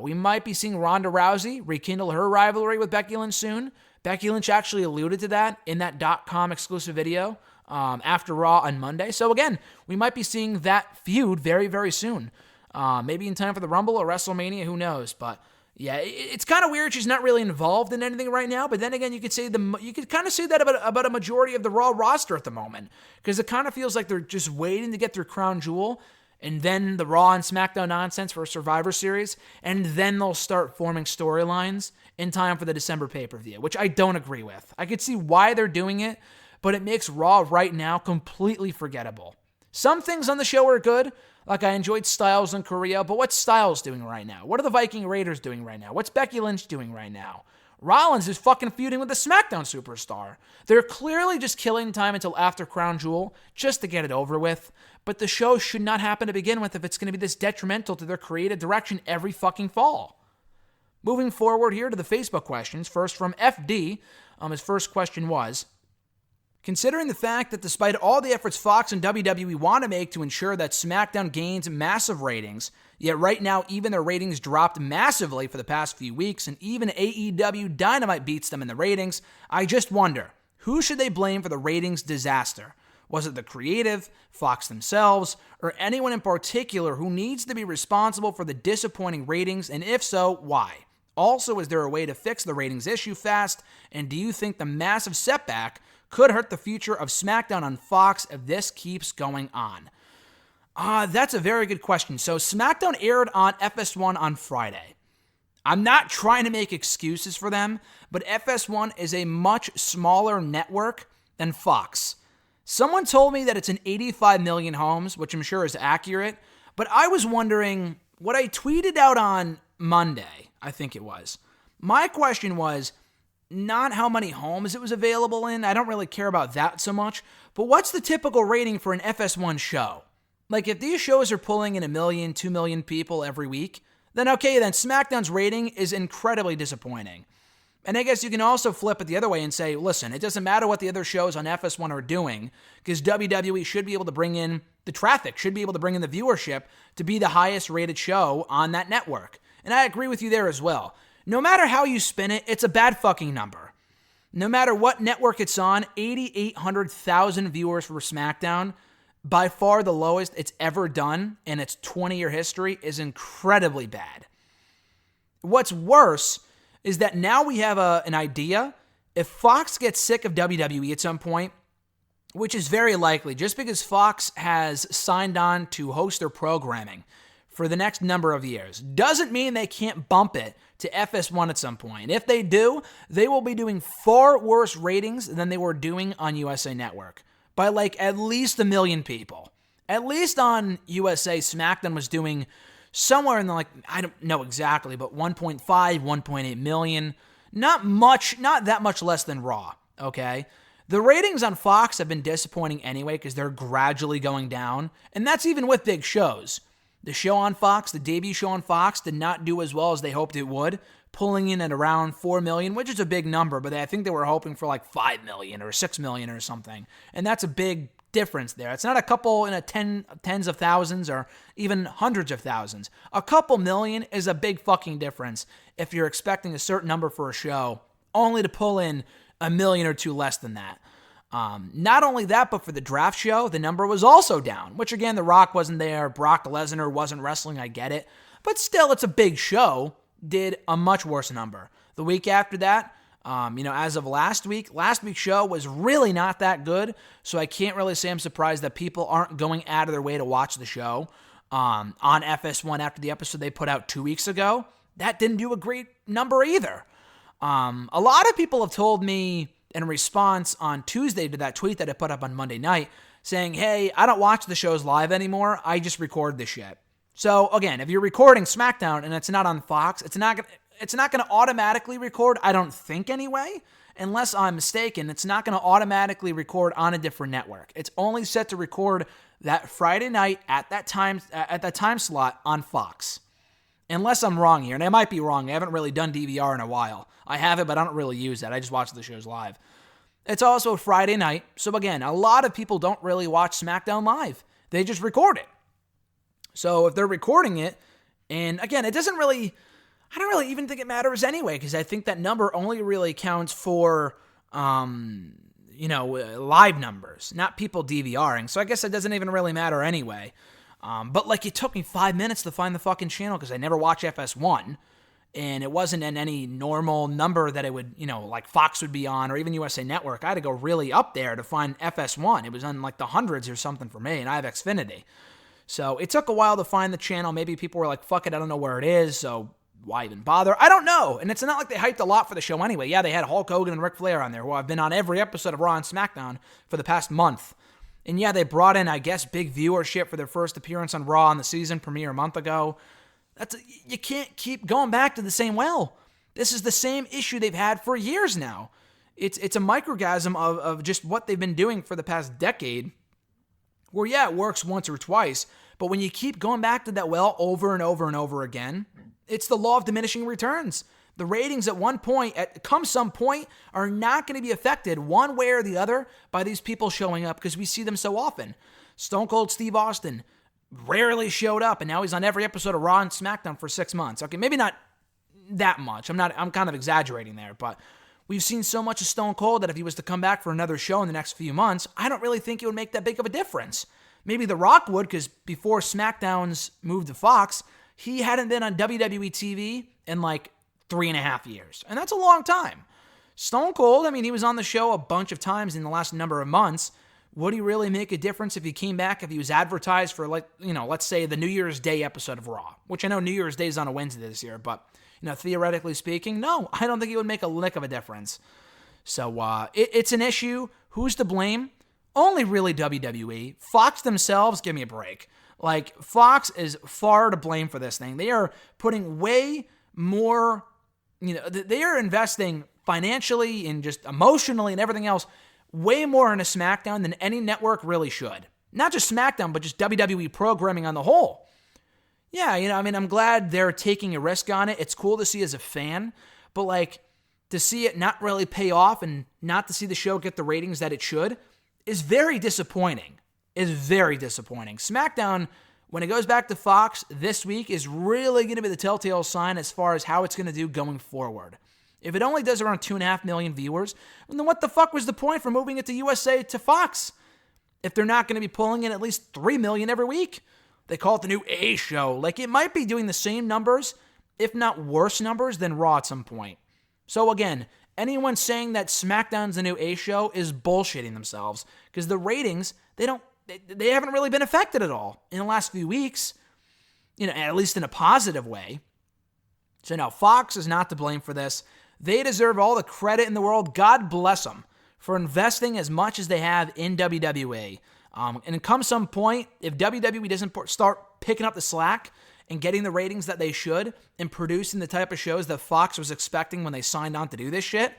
we might be seeing Ronda Rousey rekindle her rivalry with Becky Lynch soon. Becky Lynch actually alluded to that in that .com exclusive video after Raw on Monday. So again, we might be seeing that feud very, very soon. Maybe in time for the Rumble or WrestleMania, who knows, but yeah, it's kind of weird she's not really involved in anything right now, but then again, you could kind of say that about a majority of the Raw roster at the moment, because it kind of feels like they're just waiting to get through Crown Jewel, and then the Raw and SmackDown nonsense for a Survivor Series, and then they'll start forming storylines in time for the December pay-per-view, which I don't agree with. I could see why they're doing it, but it makes Raw right now completely forgettable. Some things on the show are good, like I enjoyed Styles in Korea, but what's Styles doing right now? What are the Viking Raiders doing right now? What's Becky Lynch doing right now? Rollins is fucking feuding with a SmackDown superstar. They're clearly just killing time until after Crown Jewel just to get it over with. But the show should not happen to begin with if it's going to be this detrimental to their creative direction every fucking fall. Moving forward here to the Facebook questions. First from FD. His first question was, considering the fact that despite all the efforts Fox and WWE want to make to ensure that SmackDown gains massive ratings, yet right now even their ratings dropped massively for the past few weeks, and even AEW Dynamite beats them in the ratings, I just wonder, who should they blame for the ratings disaster? Was it the creative, Fox themselves, or anyone in particular who needs to be responsible for the disappointing ratings, and if so, why? Also, is there a way to fix the ratings issue fast, and do you think the massive setback could hurt the future of SmackDown on Fox if this keeps going on? That's a very good question. So SmackDown aired on FS1 on Friday. I'm not trying to make excuses for them, but FS1 is a much smaller network than Fox. Someone told me that it's in 85 million homes, which I'm sure is accurate, but I was wondering, what I tweeted out on Monday, I think it was, my question was not how many homes it was available in. I don't really care about that so much, but what's the typical rating for an FS1 show? Like, if these shows are pulling in 1 million, 2 million people every week, then okay, then SmackDown's rating is incredibly disappointing. And I guess you can also flip it the other way and say, listen, it doesn't matter what the other shows on FS1 are doing, because WWE should be able to bring in the traffic, should be able to bring in the viewership to be the highest rated show on that network. And I agree with you there as well. No matter how you spin it, it's a bad fucking number. No matter what network it's on, 800,000 viewers for SmackDown, by far the lowest it's ever done in its 20-year history, is incredibly bad. What's worse is that now we have an idea. If Fox gets sick of WWE at some point, which is very likely, just because Fox has signed on to host their programming for the next number of years, doesn't mean they can't bump it to FS1 at some point. If they do, they will be doing far worse ratings than they were doing on USA Network by like at least 1 million people. At least on USA, SmackDown was doing somewhere in the, like, I don't know exactly, but 1.5, 1.8 million. Not much, not that much less than Raw, okay? The ratings on Fox have been disappointing anyway because they're gradually going down, and that's even with big shows. The show on Fox, the debut show on Fox, did not do as well as they hoped it would, pulling in at around 4 million, which is a big number, but I think they were hoping for like 5 million or 6 million or something, and that's a big difference there. It's not a couple in a tens of thousands or even hundreds of thousands. A couple million is a big fucking difference if you're expecting a certain number for a show, only to pull in 1 million or 2 less than that. Not only that, but for the draft show, the number was also down, which again, The Rock wasn't there, Brock Lesnar wasn't wrestling, I get it, but still, it's a big show, did a much worse number. The week after that, as of last week's show was really not that good, so I can't really say I'm surprised that people aren't going out of their way to watch the show on FS1 after the episode they put out 2 weeks ago. That didn't do a great number either. A lot of people have told me in response on Tuesday to that tweet that I put up on Monday night saying, hey, I don't watch the shows live anymore, I just record the shit. So again, if you're recording SmackDown and it's not on Fox, it's not going to automatically record, I don't think anyway, unless I'm mistaken. It's not going to automatically record on a different network. It's only set to record that Friday night at that time slot on Fox. Unless I'm wrong here, and I might be wrong. I haven't really done DVR in a while. I have it, but I don't really use that. I just watch the shows live. It's also Friday night, so again, a lot of people don't really watch SmackDown live. They just record it. So if they're recording it, and again, I don't really even think it matters anyway, because I think that number only really counts for, live numbers, not people DVRing. So I guess it doesn't even really matter anyway. But like, it took me 5 minutes to find the fucking channel because I never watch FS1, and it wasn't in any normal number that it would, like Fox would be on, or even USA Network. I had to go really up there to find FS1. It was on like the hundreds or something for me, and I have Xfinity. So it took a while to find the channel. Maybe people were like, fuck it, I don't know where it is, so why even bother? I don't know. And it's not like they hyped a lot for the show anyway. Yeah, they had Hulk Hogan and Ric Flair on there, who have been on every episode of Raw and SmackDown for the past month. And yeah, they brought in, I guess, big viewership for their first appearance on Raw on the season premiere a month ago. You can't keep going back to the same well. This is the same issue they've had for years now. It's a microcosm of just what they've been doing for the past decade, where, yeah, it works once or twice, but when you keep going back to that well over and over and over again, it's the law of diminishing returns. The ratings come some point, are not going to be affected one way or the other by these people showing up, because we see them so often. Stone Cold Steve Austin rarely showed up, and now he's on every episode of Raw and SmackDown for 6 months. Okay, maybe not that much. I'm kind of exaggerating there, but we've seen so much of Stone Cold that if he was to come back for another show in the next few months, I don't really think it would make that big of a difference. Maybe The Rock would, because before SmackDown's moved to Fox, he hadn't been on WWE TV in like 3.5 years. And that's a long time. Stone Cold, I mean, he was on the show a bunch of times in the last number of months. Would he really make a difference if he came back, if he was advertised for, like, let's say the New Year's Day episode of Raw, which I know New Year's Day is on a Wednesday this year, but, theoretically speaking, no, I don't think it would make a lick of a difference. So it's an issue. Who's to blame? Only really WWE. Fox themselves, give me a break. Like, Fox is far to blame for this thing. They are putting way more, they are investing financially and just emotionally and everything else way more into SmackDown than any network really should. Not just SmackDown, but just WWE programming on the whole. Yeah, I'm glad they're taking a risk on it. It's cool to see as a fan, but like, to see it not really pay off and not to see the show get the ratings that it should is very disappointing. SmackDown, when it goes back to Fox this week, is really going to be the telltale sign as far as how it's going to do going forward. If it only does around 2.5 million viewers, then what the fuck was the point for moving it to USA to Fox? If they're not going to be pulling in at least 3 million every week. They call it the new A show. Like, it might be doing the same numbers, if not worse numbers, than Raw at some point. So again, anyone saying that SmackDown's the new A show is bullshitting themselves, because the ratings, they haven't really been affected at all in the last few weeks, at least in a positive way. So no, Fox is not to blame for this. They deserve all the credit in the world. God bless them for investing as much as they have in WWE. And come some point, if WWE doesn't start picking up the slack and getting the ratings that they should and producing the type of shows that Fox was expecting when they signed on to do this shit,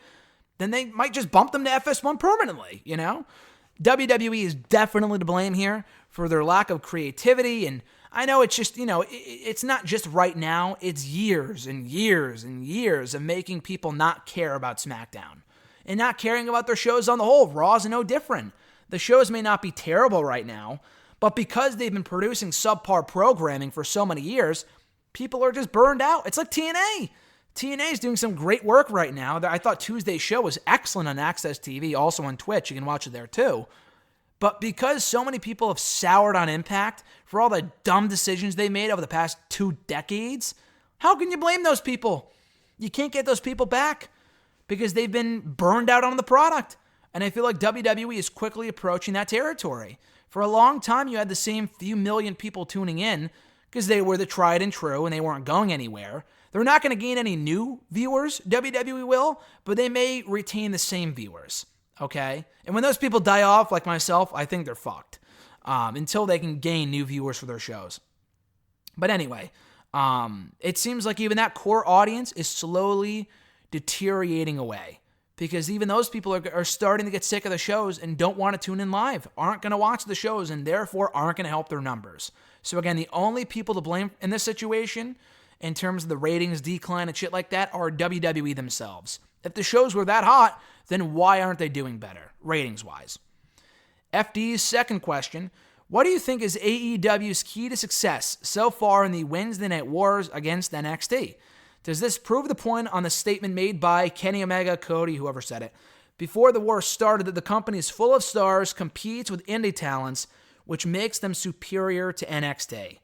then they might just bump them to FS1 permanently, WWE is definitely to blame here for their lack of creativity. And I know it's just, it's not just right now. It's years and years and years of making people not care about SmackDown and not caring about their shows on the whole. Raw's no different. The shows may not be terrible right now, but because they've been producing subpar programming for so many years, people are just burned out. It's like TNA. TNA is doing some great work right now. I thought Tuesday's show was excellent on Access TV, also on Twitch. You can watch it there too. But because so many people have soured on Impact for all the dumb decisions they made over the past 2 decades, how can you blame those people? You can't get those people back because they've been burned out on the product. And I feel like WWE is quickly approaching that territory. For a long time, you had the same few million people tuning in because they were the tried and true and they weren't going anywhere. They're not going to gain any new viewers, WWE will, but they may retain the same viewers, okay? And when those people die off, like myself, I think they're fucked until they can gain new viewers for their shows. But anyway, it seems like even that core audience is slowly deteriorating away because even those people are starting to get sick of the shows and don't want to tune in live, aren't going to watch the shows, and therefore aren't going to help their numbers. So again, the only people to blame in this situation in terms of the ratings decline and shit like that are WWE themselves. If the shows were that hot, then why aren't they doing better, ratings-wise? FD's second question, what do you think is AEW's key to success so far in the Wednesday Night Wars against NXT? Does this prove the point on the statement made by Kenny Omega, Cody, whoever said it, before the war started that the company is full of stars, competes with indie talents, which makes them superior to NXT?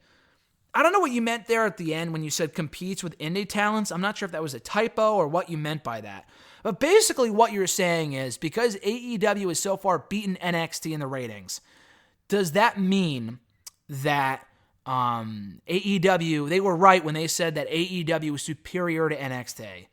I don't know what you meant there at the end when you said competes with indie talents. I'm not sure if that was a typo or what you meant by that. But basically what you're saying is because AEW has so far beaten NXT in the ratings, does that mean that AEW, they were right when they said that AEW was superior to NXT?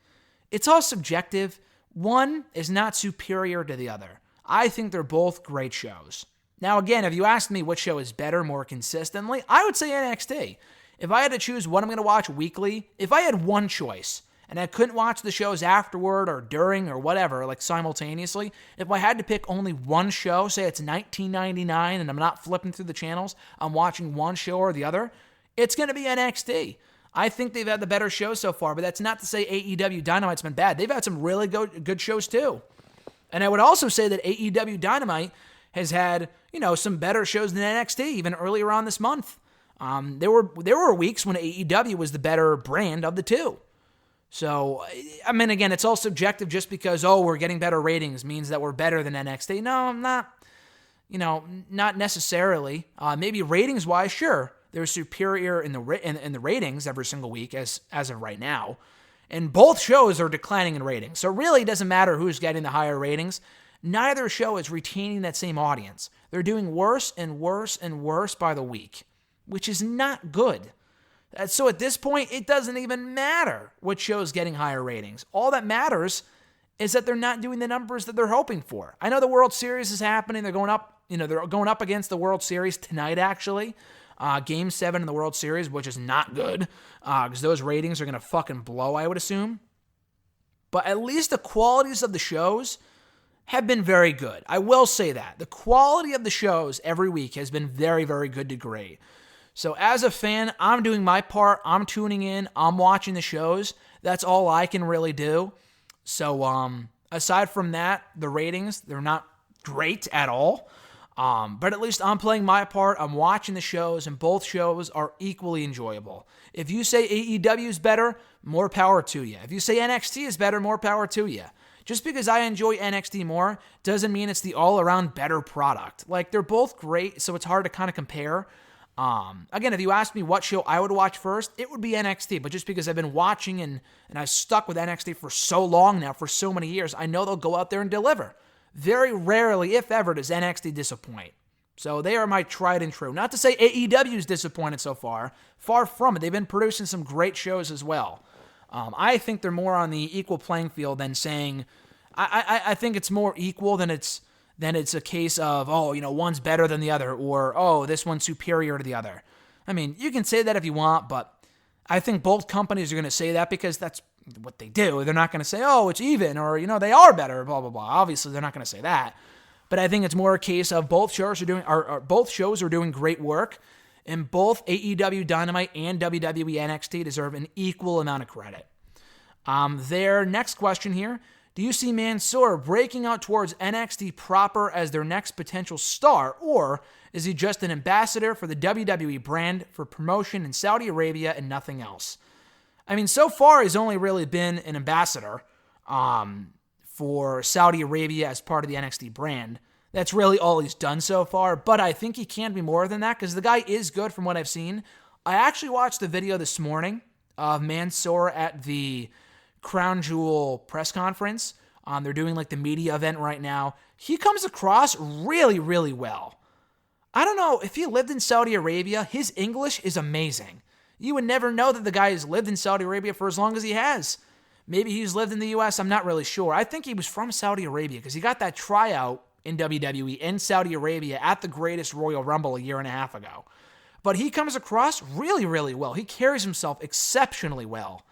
It's all subjective. One is not superior to the other. I think they're both great shows. Now, again, if you asked me which show is better more consistently, I would say NXT. If I had to choose what I'm going to watch weekly, if I had one choice, and I couldn't watch the shows afterward or during or whatever, like simultaneously, if I had to pick only one show, say it's 1999 and I'm not flipping through the channels, I'm watching one show or the other, it's going to be NXT. I think they've had the better shows so far, but that's not to say AEW Dynamite's been bad. They've had some really good shows too. And I would also say that AEW Dynamite has had, some better shows than NXT even earlier on this month. There were weeks when AEW was the better brand of the two. So, I mean, again, it's all subjective just because, we're getting better ratings means that we're better than NXT. No, I'm not, not necessarily. Maybe ratings-wise, sure. They're superior in the ratings every single week as of right now. And both shows are declining in ratings. So it really doesn't matter who's getting the higher ratings. Neither show is retaining that same audience. They're doing worse and worse and worse by the week, which is not good. So at this point, it doesn't even matter what show is getting higher ratings. All that matters is that they're not doing the numbers that they're hoping for. I know the World Series is happening. They're going up, they're going up against the World Series tonight, actually. Game 7 in the World Series, which is not good, because those ratings are going to fucking blow, I would assume. But at least the qualities of the shows have been very good. I will say that. The quality of the shows every week has been very, very good to great. So as a fan, I'm doing my part. I'm tuning in. I'm watching the shows. That's all I can really do. So aside from that, the ratings, they're not great at all. But at least I'm playing my part. I'm watching the shows, and both shows are equally enjoyable. If you say AEW is better, more power to you. If you say NXT is better, more power to you. Just because I enjoy NXT more doesn't mean it's the all-around better product. Like, they're both great, so it's hard to kind of compare. Again, if you asked me what show I would watch first, it would be NXT. But just because I've been watching and I've stuck with NXT for so long now, for so many years, I know they'll go out there and deliver. Very rarely, if ever, does NXT disappoint. So they are my tried and true. Not to say AEW's disappointed so far. Far from it. They've been producing some great shows as well. I think they're more on the equal playing field than saying... I think it's more equal than it's a case of, one's better than the other, or, this one's superior to the other. I mean, you can say that if you want, but I think both companies are going to say that because that's what they do. They're not going to say, it's even, or, they are better, blah, blah, blah. Obviously, they're not going to say that. But I think it's more a case of both shows are doing great work, and both AEW Dynamite and WWE NXT deserve an equal amount of credit. Their next question here, do you see Mansoor breaking out towards NXT proper as their next potential star, or is he just an ambassador for the WWE brand for promotion in Saudi Arabia and nothing else? I mean, so far he's only really been an ambassador for Saudi Arabia as part of the NXT brand. That's really all he's done so far, but I think he can be more than that because the guy is good from what I've seen. I actually watched the video this morning of Mansoor at the Crown Jewel press conference. They're doing like the media event right now. He comes across really, really well. I don't know, if he lived in Saudi Arabia, his English is amazing. You would never know that the guy has lived in Saudi Arabia for as long as he has. Maybe he's lived in the U.S., I'm not really sure. I think he was from Saudi Arabia because he got that tryout in WWE in Saudi Arabia at the Greatest Royal Rumble a year and a half ago. But he comes across really, really well. He carries himself exceptionally well.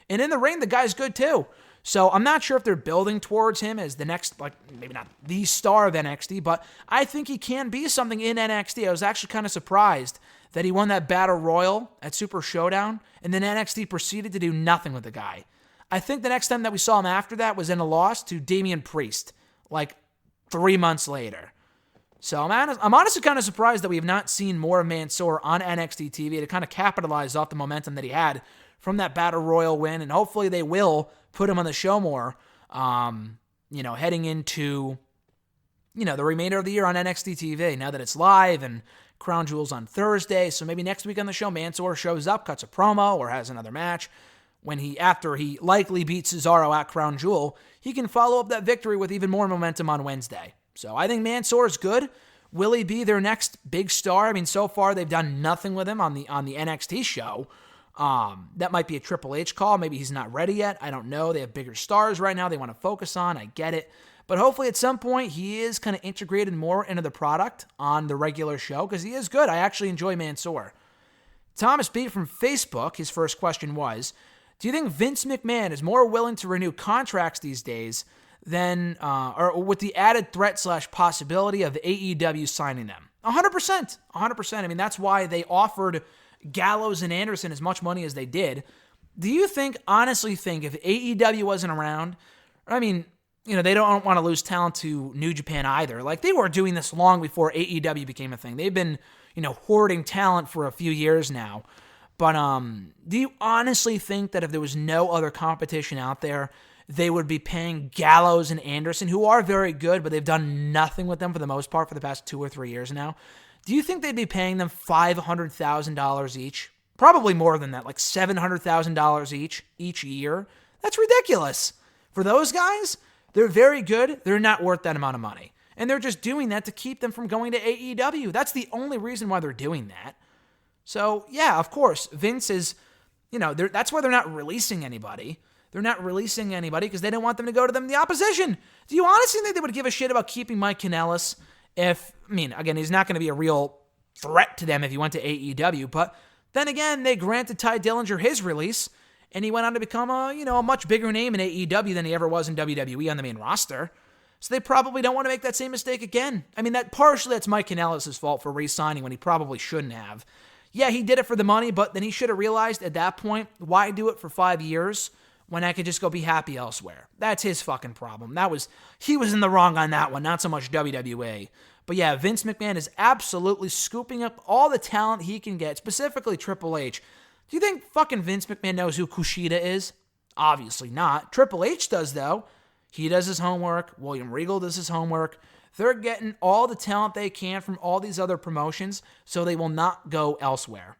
And in the ring, the guy's good too. So I'm not sure if they're building towards him as the next, maybe not the star of NXT, but I think he can be something in NXT. I was actually kind of surprised that he won that Battle Royal at Super Showdown, and then NXT proceeded to do nothing with the guy. I think the next time that we saw him after that was in a loss to Damian Priest, 3 months later. So I'm honestly kind of surprised that we have not seen more of Mansoor on NXT TV to kind of capitalize off the momentum that he had from that Battle Royal win, and hopefully they will put him on the show more, heading into, the remainder of the year on NXT TV, now that it's live and Crown Jewel's on Thursday. So maybe next week on the show, Mansoor shows up, cuts a promo, or has another match. After he likely beats Cesaro at Crown Jewel, he can follow up that victory with even more momentum on Wednesday. So I think Mansoor is good. Will he be their next big star? I mean, so far they've done nothing with him on the NXT show. That might be a Triple H call. Maybe he's not ready yet. I don't know. They have bigger stars right now they want to focus on. I get it. But hopefully at some point he is kind of integrated more into the product on the regular show because he is good. I actually enjoy Mansoor. Thomas B. from Facebook, his first question was, Do you think Vince McMahon is more willing to renew contracts these days than, or with the added threat / possibility of AEW signing them? 100%. 100%. I mean, that's why they offered Gallows and Anderson as much money as they did. Do you honestly think if AEW wasn't around, I mean, they don't want to lose talent to New Japan either. Like, they were doing this long before AEW became a thing. They've been, hoarding talent for a few years now. But do you honestly think that if there was no other competition out there, they would be paying Gallows and Anderson, who are very good, but they've done nothing with them for the most part for the past 2 or 3 years now? Do you think they'd be paying them $500,000 each? Probably more than that, like $700,000 each year. That's ridiculous. For those guys, they're very good. They're not worth that amount of money. And they're just doing that to keep them from going to AEW. That's the only reason why they're doing that. So, yeah, of course, Vince is, that's why they're not releasing anybody. They're not releasing anybody because they don't want them to go to them in the opposition. Do you honestly think they would give a shit about keeping Mike Kanellis again, he's not going to be a real threat to them if he went to AEW, but then again, they granted Ty Dillinger his release, and he went on to become a much bigger name in AEW than he ever was in WWE on the main roster. So they probably don't want to make that same mistake again. I mean, that's Mike Kanellis' fault for re-signing when he probably shouldn't have. Yeah, he did it for the money, but then he should have realized at that point, why do it for 5 years when I could just go be happy elsewhere? That's his fucking problem. He was in the wrong on that one, not so much WWE. But yeah, Vince McMahon is absolutely scooping up all the talent he can get, specifically Triple H. Do you think fucking Vince McMahon knows who Kushida is? Obviously not. Triple H does, though. He does his homework. William Regal does his homework. They're getting all the talent they can from all these other promotions, so they will not go elsewhere.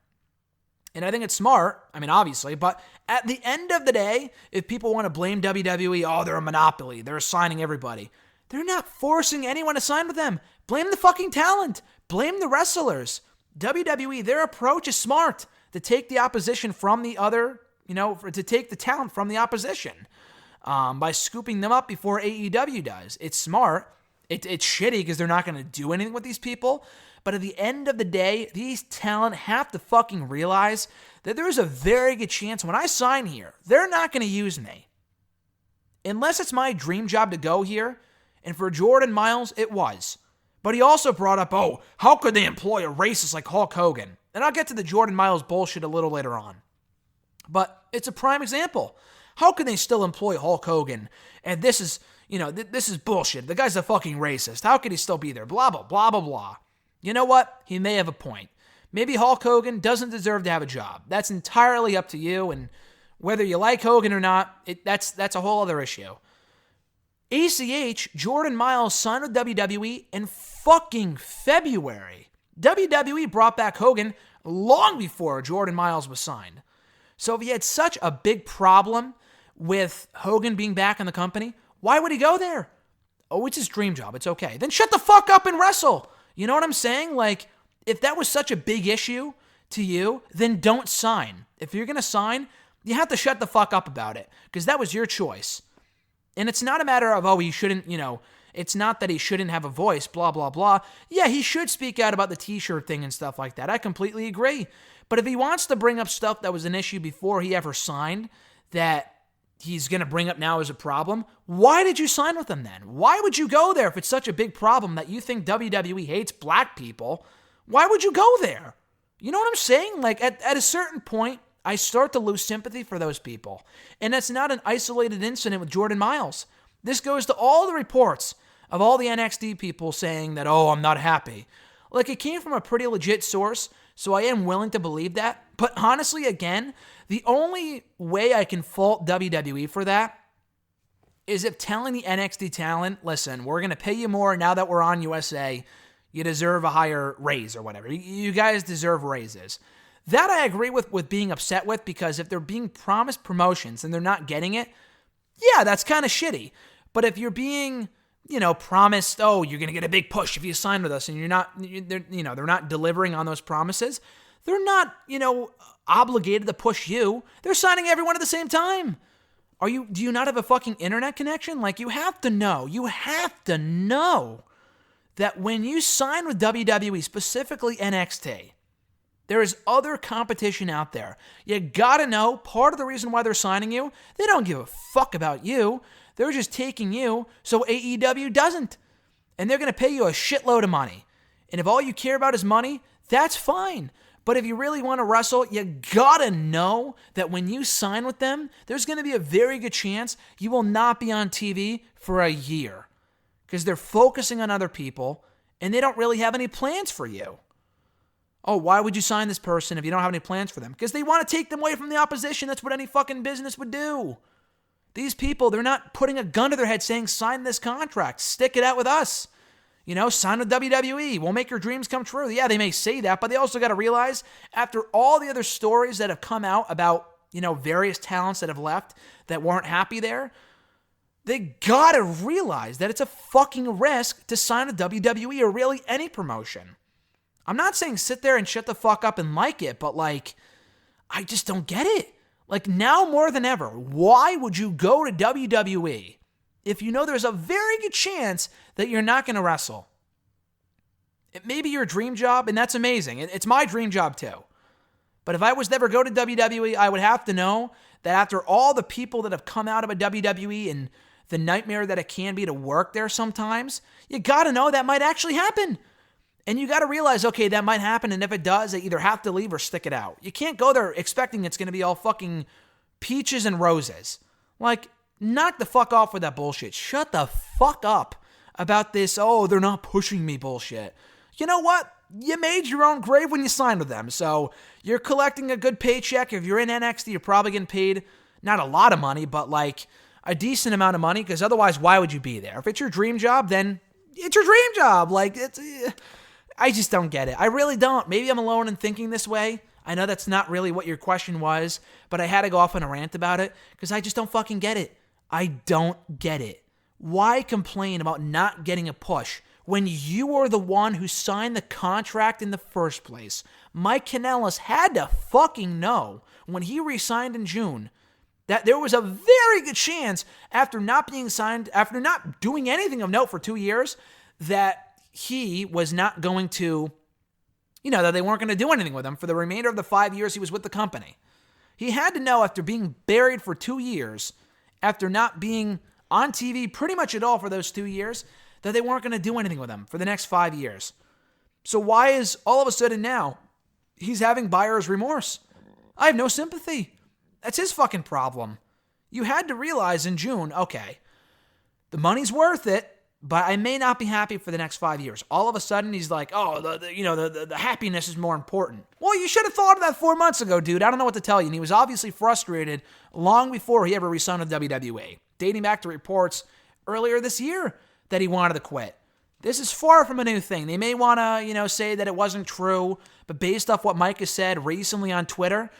And I think it's smart, obviously, but at the end of the day, if people want to blame WWE, they're a monopoly, they're assigning everybody. They're not forcing anyone to sign with them. Blame the fucking talent. Blame the wrestlers. WWE, their approach is smart, to take the opposition from the other, to take the talent from the opposition by scooping them up before AEW does. It's smart. It's shitty because they're not going to do anything with these people. But at the end of the day, these talent have to fucking realize that there is a very good chance when I sign here, they're not going to use me. Unless it's my dream job to go here. And for Jordan Myles, it was. But he also brought up, how could they employ a racist like Hulk Hogan? And I'll get to the Jordan Myles bullshit a little later on. But it's a prime example. How can they still employ Hulk Hogan? And this is, this is bullshit. The guy's a fucking racist. How could he still be there? Blah, blah, blah, blah, blah. You know what? He may have a point. Maybe Hulk Hogan doesn't deserve to have a job. That's entirely up to you. And whether you like Hogan or not, that's a whole other issue. ACH, Jordan Myles signed with WWE in fucking February. WWE brought back Hogan long before Jordan Myles was signed. So if he had such a big problem with Hogan being back in the company, why would he go there? It's his dream job. It's okay. Then shut the fuck up and wrestle. You know what I'm saying? Like, if that was such a big issue to you, then don't sign. If you're going to sign, you have to shut the fuck up about it because that was your choice. And it's not a matter of, he shouldn't, it's not that he shouldn't have a voice, blah, blah, blah. Yeah, he should speak out about the t-shirt thing and stuff like that. I completely agree. But if he wants to bring up stuff that was an issue before he ever signed that he's going to bring up now as a problem, why did you sign with him then? Why would you go there if it's such a big problem that you think WWE hates black people? Why would you go there? You know what I'm saying? Like, at a certain point, I start to lose sympathy for those people. And that's not an isolated incident with Jordan Myles. This goes to all the reports of all the NXT people saying that, I'm not happy. Like, it came from a pretty legit source, so I am willing to believe that. But honestly, again, the only way I can fault WWE for that is if telling the NXT talent, listen, we're going to pay you more now that we're on USA. You deserve a higher raise or whatever. You guys deserve raises. That I agree with being upset with, because if they're being promised promotions and they're not getting it, yeah, that's kind of shitty. But if you're being, promised, you're going to get a big push if you sign with us, and they're not delivering on those promises, they're not, obligated to push you. They're signing everyone at the same time. Do you not have a fucking internet connection? Like, you have to know that when you sign with WWE, specifically NXT, There is other competition out there. You gotta know, part of the reason why they're signing you, they don't give a fuck about you. They're just taking you so AEW doesn't. And they're gonna pay you a shitload of money. And if all you care about is money, that's fine. But if you really want to wrestle, you gotta know that when you sign with them, there's gonna be a very good chance you will not be on TV for a year. Because they're focusing on other people, and they don't really have any plans for you. Oh, why would you sign this person if you don't have any plans for them? Because they want to take them away from the opposition. That's what any fucking business would do. These people, they're not putting a gun to their head saying, sign this contract. Stick it out with us. Sign with WWE. We'll make your dreams come true. Yeah, they may say that, but they also got to realize after all the other stories that have come out about, various talents that have left that weren't happy there, they got to realize that it's a fucking risk to sign with WWE or really any promotion. I'm not saying sit there and shut the fuck up and like it, but I just don't get it. Now more than ever, why would you go to WWE if you know there's a very good chance that you're not going to wrestle? It may be your dream job, and that's amazing. It's my dream job too. But if I was to ever go to WWE, I would have to know that after all the people that have come out of a WWE and the nightmare that it can be to work there sometimes, you got to know that might actually happen. And you got to realize, okay, that might happen, and if it does, they either have to leave or stick it out. You can't go there expecting it's going to be all fucking peaches and roses. Knock the fuck off with that bullshit. Shut the fuck up about this, oh, they're not pushing me bullshit. You know what? You made your own grave when you signed with them, so you're collecting a good paycheck. If you're in NXT, you're probably getting paid not a lot of money, but a decent amount of money, because otherwise, why would you be there? If it's your dream job, then it's your dream job. I just don't get it. I really don't. Maybe I'm alone in thinking this way. I know that's not really what your question was, but I had to go off on a rant about it because I just don't fucking get it. I don't get it. Why complain about not getting a push when you are the one who signed the contract in the first place? Mike Kanellis had to fucking know when he re-signed in June that there was a very good chance after not being signed, after not doing anything of note for 2 years, that he was not going to, that they weren't going to do anything with him for the remainder of the 5 years he was with the company. He had to know after being buried for 2 years, after not being on TV pretty much at all for those 2 years, that they weren't going to do anything with him for the next 5 years. So why is all of a sudden now he's having buyer's remorse? I have no sympathy. That's his fucking problem. You had to realize in June, okay, the money's worth it, but I may not be happy for the next 5 years. All of a sudden, he's like, oh, the happiness is more important. Well, you should have thought of that 4 months ago, dude. I don't know what to tell you. And he was obviously frustrated long before he ever re-signed with WWE, dating back to reports earlier this year that he wanted to quit. This is far from a new thing. They may want to, say that it wasn't true, but based off what Mike has said recently on Twitter,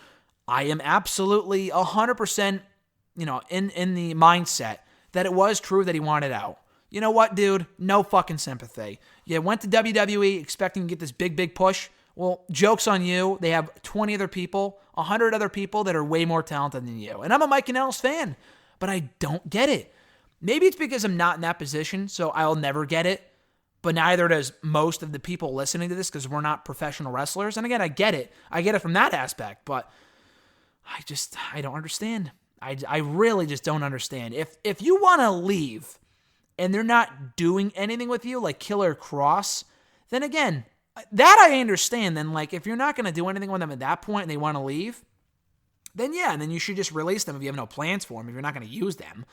I am absolutely 100%, in the mindset that it was true that he wanted out. You know what, dude? No fucking sympathy. You went to WWE expecting to get this big push. Well, joke's on you. They have 20 other people, 100 other people that are way more talented than you. And I'm a Mike Kanellis fan, but I don't get it. Maybe it's because I'm not in that position, so I'll never get it. But neither does most of the people listening to this because we're not professional wrestlers. And again, I get it. I get it from that aspect, but I don't understand. I really just don't understand. If you want to leave and they're not doing anything with you, like Killer Cross, then again, that I understand. Then, if you're not going to do anything with them at that point and they want to leave, then yeah, and then you should just release them if you have no plans for them, if you're not going to use them.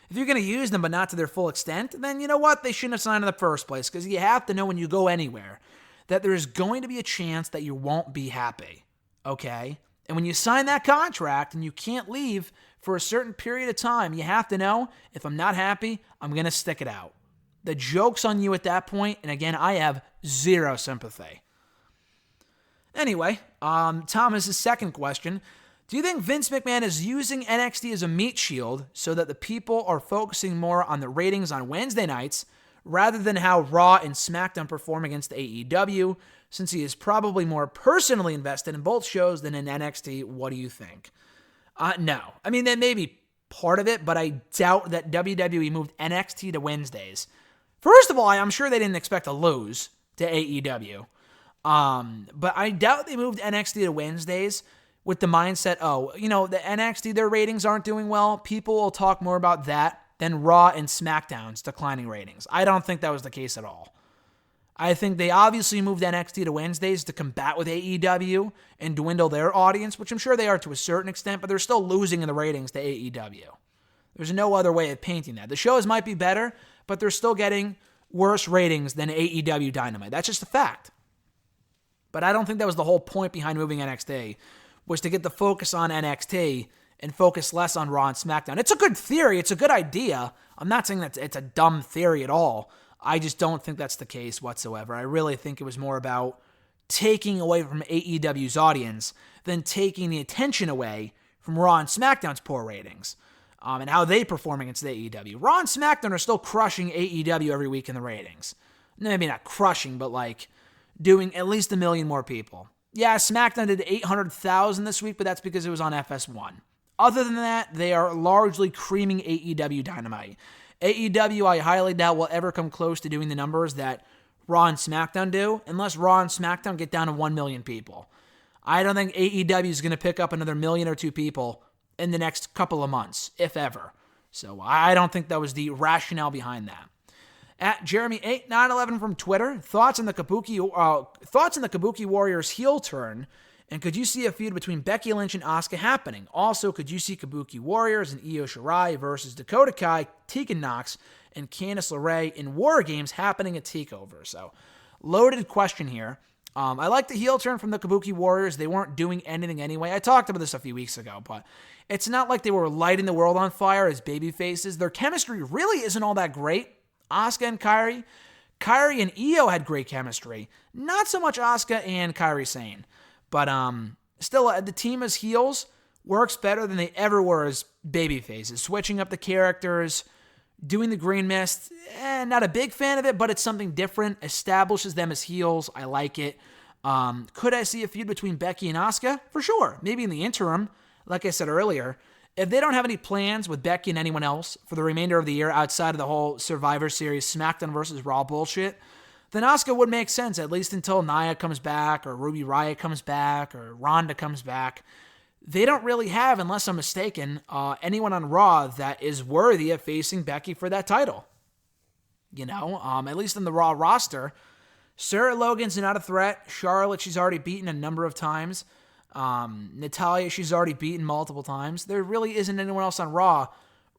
If you're going to use them but not to their full extent, then you know what? They shouldn't have signed in the first place, because you have to know when you go anywhere that there's going to be a chance that you won't be happy, okay? And when you sign that contract and you can't leave for a certain period of time, you have to know, if I'm not happy, I'm going to stick it out. The joke's on you at that point, and again, I have zero sympathy. Anyway, Thomas's second question: do you think Vince McMahon is using NXT as a meat shield so that the people are focusing more on the ratings on Wednesday nights rather than how Raw and SmackDown perform against AEW, since he is probably more personally invested in both shows than in NXT? What do you think? No. I mean, that may be part of it, but I doubt that WWE moved NXT to Wednesdays. First of all, I'm sure they didn't expect to lose to AEW. But I doubt they moved NXT to Wednesdays with the mindset, the NXT, their ratings aren't doing well. People will talk more about that than Raw and SmackDown's declining ratings. I don't think that was the case at all. I think they obviously moved NXT to Wednesdays to combat with AEW and dwindle their audience, which I'm sure they are to a certain extent, but they're still losing in the ratings to AEW. There's no other way of painting that. The shows might be better, but they're still getting worse ratings than AEW Dynamite. That's just a fact. But I don't think that was the whole point behind moving NXT, was to get the focus on NXT and focus less on Raw and SmackDown. It's a good theory. It's a good idea. I'm not saying that it's a dumb theory at all. I just don't think that's the case whatsoever. I really think it was more about taking away from AEW's audience than taking the attention away from Raw and SmackDown's poor ratings and how they perform against the AEW. Raw and SmackDown are still crushing AEW every week in the ratings. Maybe not crushing, but like doing at least 1 million more people. Yeah, SmackDown did 800,000 this week, but that's because it was on FS1. Other than that, they are largely creaming AEW Dynamite. AEW, I highly doubt, will ever come close to doing the numbers that Raw and SmackDown do, unless Raw and SmackDown get down to 1 million people. I don't think AEW is going to pick up another 1 million or 2 people in the next couple of months, if ever. So I don't think that was the rationale behind that. At Jeremy8911 from Twitter, thoughts on the Kabuki Warriors heel turn, and could you see a feud between Becky Lynch and Asuka happening? Also, could you see Kabuki Warriors and Io Shirai versus Dakota Kai, Tegan Nox, and Candice LeRae in War Games happening at TakeOver? So, loaded question here. I like the heel turn from the Kabuki Warriors. They weren't doing anything anyway. I talked about this a few weeks ago, but it's not like they were lighting the world on fire as baby faces. Their chemistry really isn't all that great. Asuka and Kairi. Kairi and Io had great chemistry. Not so much Asuka and Kairi Sane. But still, the team as heels works better than they ever were as baby faces. Switching up the characters, doing the green mist, not a big fan of it, but it's something different. Establishes them as heels. I like it. Could I see a feud between Becky and Asuka? For sure. Maybe in the interim, like I said earlier. If they don't have any plans with Becky and anyone else for the remainder of the year outside of the whole Survivor Series SmackDown versus Raw bullshit, then Asuka would make sense, at least until Nia comes back, or Ruby Riott comes back, or Ronda comes back. They don't really have, unless I'm mistaken, anyone on Raw that is worthy of facing Becky for that title. At least in the Raw roster. Sarah Logan's not a threat. Charlotte, she's already beaten a number of times. Natalya, she's already beaten multiple times. There really isn't anyone else on Raw.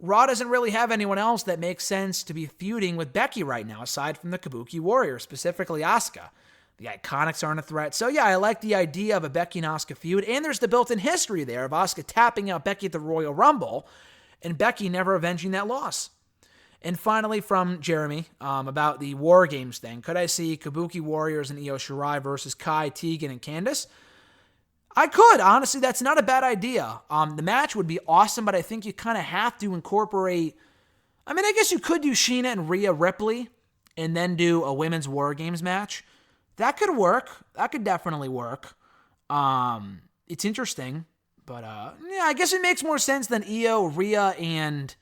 Raw doesn't really have anyone else that makes sense to be feuding with Becky right now, aside from the Kabuki Warriors, specifically Asuka. The Iconics aren't a threat. So yeah, I like the idea of a Becky and Asuka feud, and there's the built-in history there of Asuka tapping out Becky at the Royal Rumble, and Becky never avenging that loss. And finally, from Jeremy, about the War Games thing, could I see Kabuki Warriors and Io Shirai versus Kai, Tegan, and Candice? I could. Honestly, that's not a bad idea. The match would be awesome, but I think you kind of have to incorporate... I guess you could do Sheena and Rhea Ripley and then do a women's War Games match. That could work. That could definitely work. It's interesting, but I guess it makes more sense than Io, Rhea, and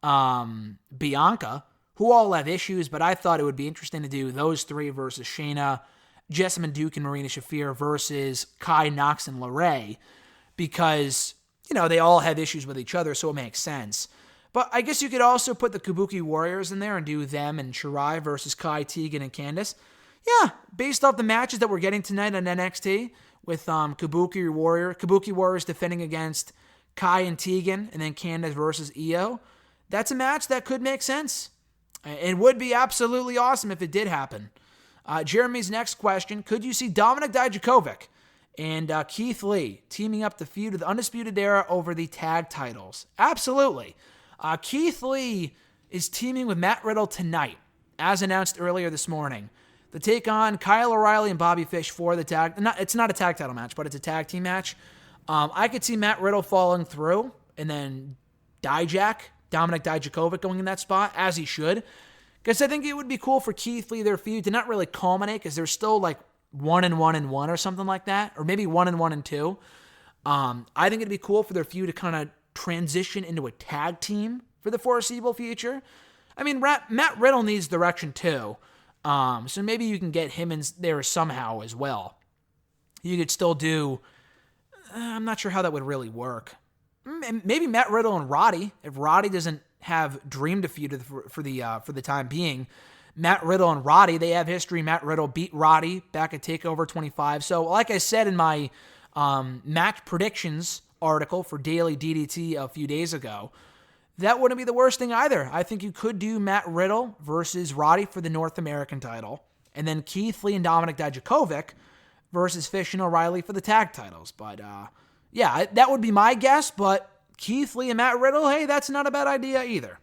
Bianca, who all have issues, but I thought it would be interesting to do those three versus Shayna, Jessamine Duke and Marina Shafir versus Kai, Nox, and LeRae, because, they all have issues with each other, so it makes sense. But I guess you could also put the Kabuki Warriors in there and do them and Shirai versus Kai, Tegan, and Candice. Yeah, based off the matches that we're getting tonight on NXT, with Kabuki Warriors defending against Kai and Tegan, and then Candice versus Io, that's a match that could make sense. It would be absolutely awesome if it did happen. Jeremy's next question, could you see Dominik Dijakovic and Keith Lee teaming up to feud with the Undisputed Era over the tag titles? Absolutely. Keith Lee is teaming with Matt Riddle tonight, as announced earlier this morning, to take on Kyle O'Reilly and Bobby Fish for the tag. It's not a tag title match, but it's a tag team match. I could see Matt Riddle falling through, and then Dominik Dijakovic going in that spot, as he should. Because I think it would be cool for Keith Lee, their feud, to not really culminate, because they're still like 1-1-1 or something like that, or maybe 1-1-2. I think it'd be cool for their feud to kind of transition into a tag team for the foreseeable future. Matt Riddle needs direction too. So maybe you can get him in there somehow as well. You could still do, I'm not sure how that would really work. Maybe Matt Riddle and Roddy, if Roddy doesn't have Dream defeated for the time being. Matt Riddle and Roddy, they have history. Matt Riddle beat Roddy back at TakeOver 25. So like I said in my match predictions article for Daily DDT a few days ago, that wouldn't be the worst thing either. I think you could do Matt Riddle versus Roddy for the North American title, and then Keith Lee and Dominik Dijakovic versus Fish and O'Reilly for the tag titles. But yeah, that would be my guess, but Keith Lee and Matt Riddle, hey, that's not a bad idea either.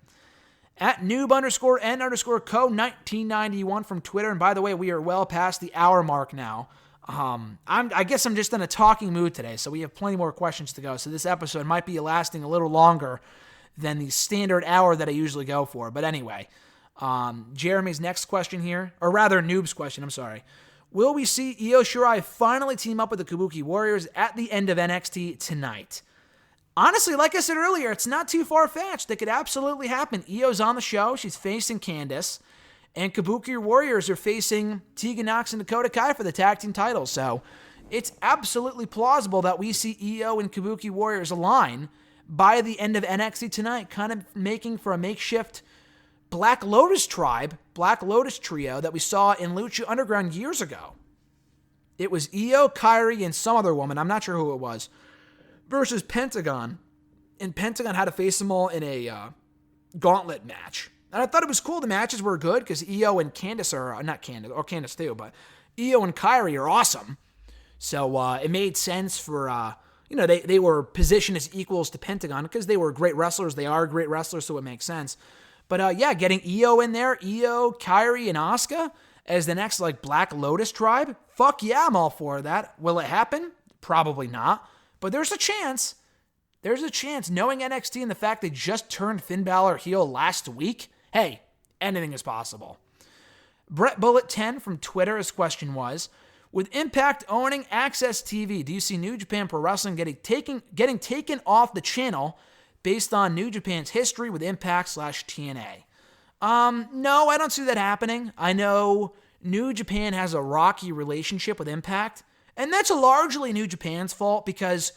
At noob_n_co 1991 from Twitter, and by the way, we are well past the hour mark now. I guess I'm just in a talking mood today, so we have plenty more questions to go. So this episode might be lasting a little longer than the standard hour that I usually go for. But anyway, Jeremy's next question here, or rather Noob's question, I'm sorry. Will we see Io Shirai finally team up with the Kabuki Warriors at the end of NXT tonight? Honestly, like I said earlier, it's not too far-fetched. That could absolutely happen. Io's on the show. She's facing Candice. And Kabuki Warriors are facing Tegan Nox and Dakota Kai for the tag team titles. So it's absolutely plausible that we see Io and Kabuki Warriors align by the end of NXT tonight, kind of making for a makeshift Black Lotus tribe, Black Lotus trio that we saw in Lucha Underground years ago. It was Io, Kairi, and some other woman, I'm not sure who it was, versus Pentagon. And Pentagon had to face them all in a gauntlet match. And I thought it was cool. The matches were good because Io and Candice are, not Candice, or Candice too, but Io and Kairi are awesome. So it made sense for, they were positioned as equals to Pentagon because they were great wrestlers. They are great wrestlers, so it makes sense. But yeah, getting Io in there, Io, Kairi, and Asuka as the next Black Lotus tribe, fuck yeah, I'm all for that. Will it happen? Probably not. But there's a chance. There's a chance. Knowing NXT and the fact they just turned Finn Balor heel last week, hey, anything is possible. Brett Bullet 10 from Twitter, his question was, with Impact owning Access TV, do you see New Japan Pro Wrestling getting taken off the channel based on New Japan's history with Impact/TNA? No, I don't see that happening. I know New Japan has a rocky relationship with Impact, and that's largely New Japan's fault because,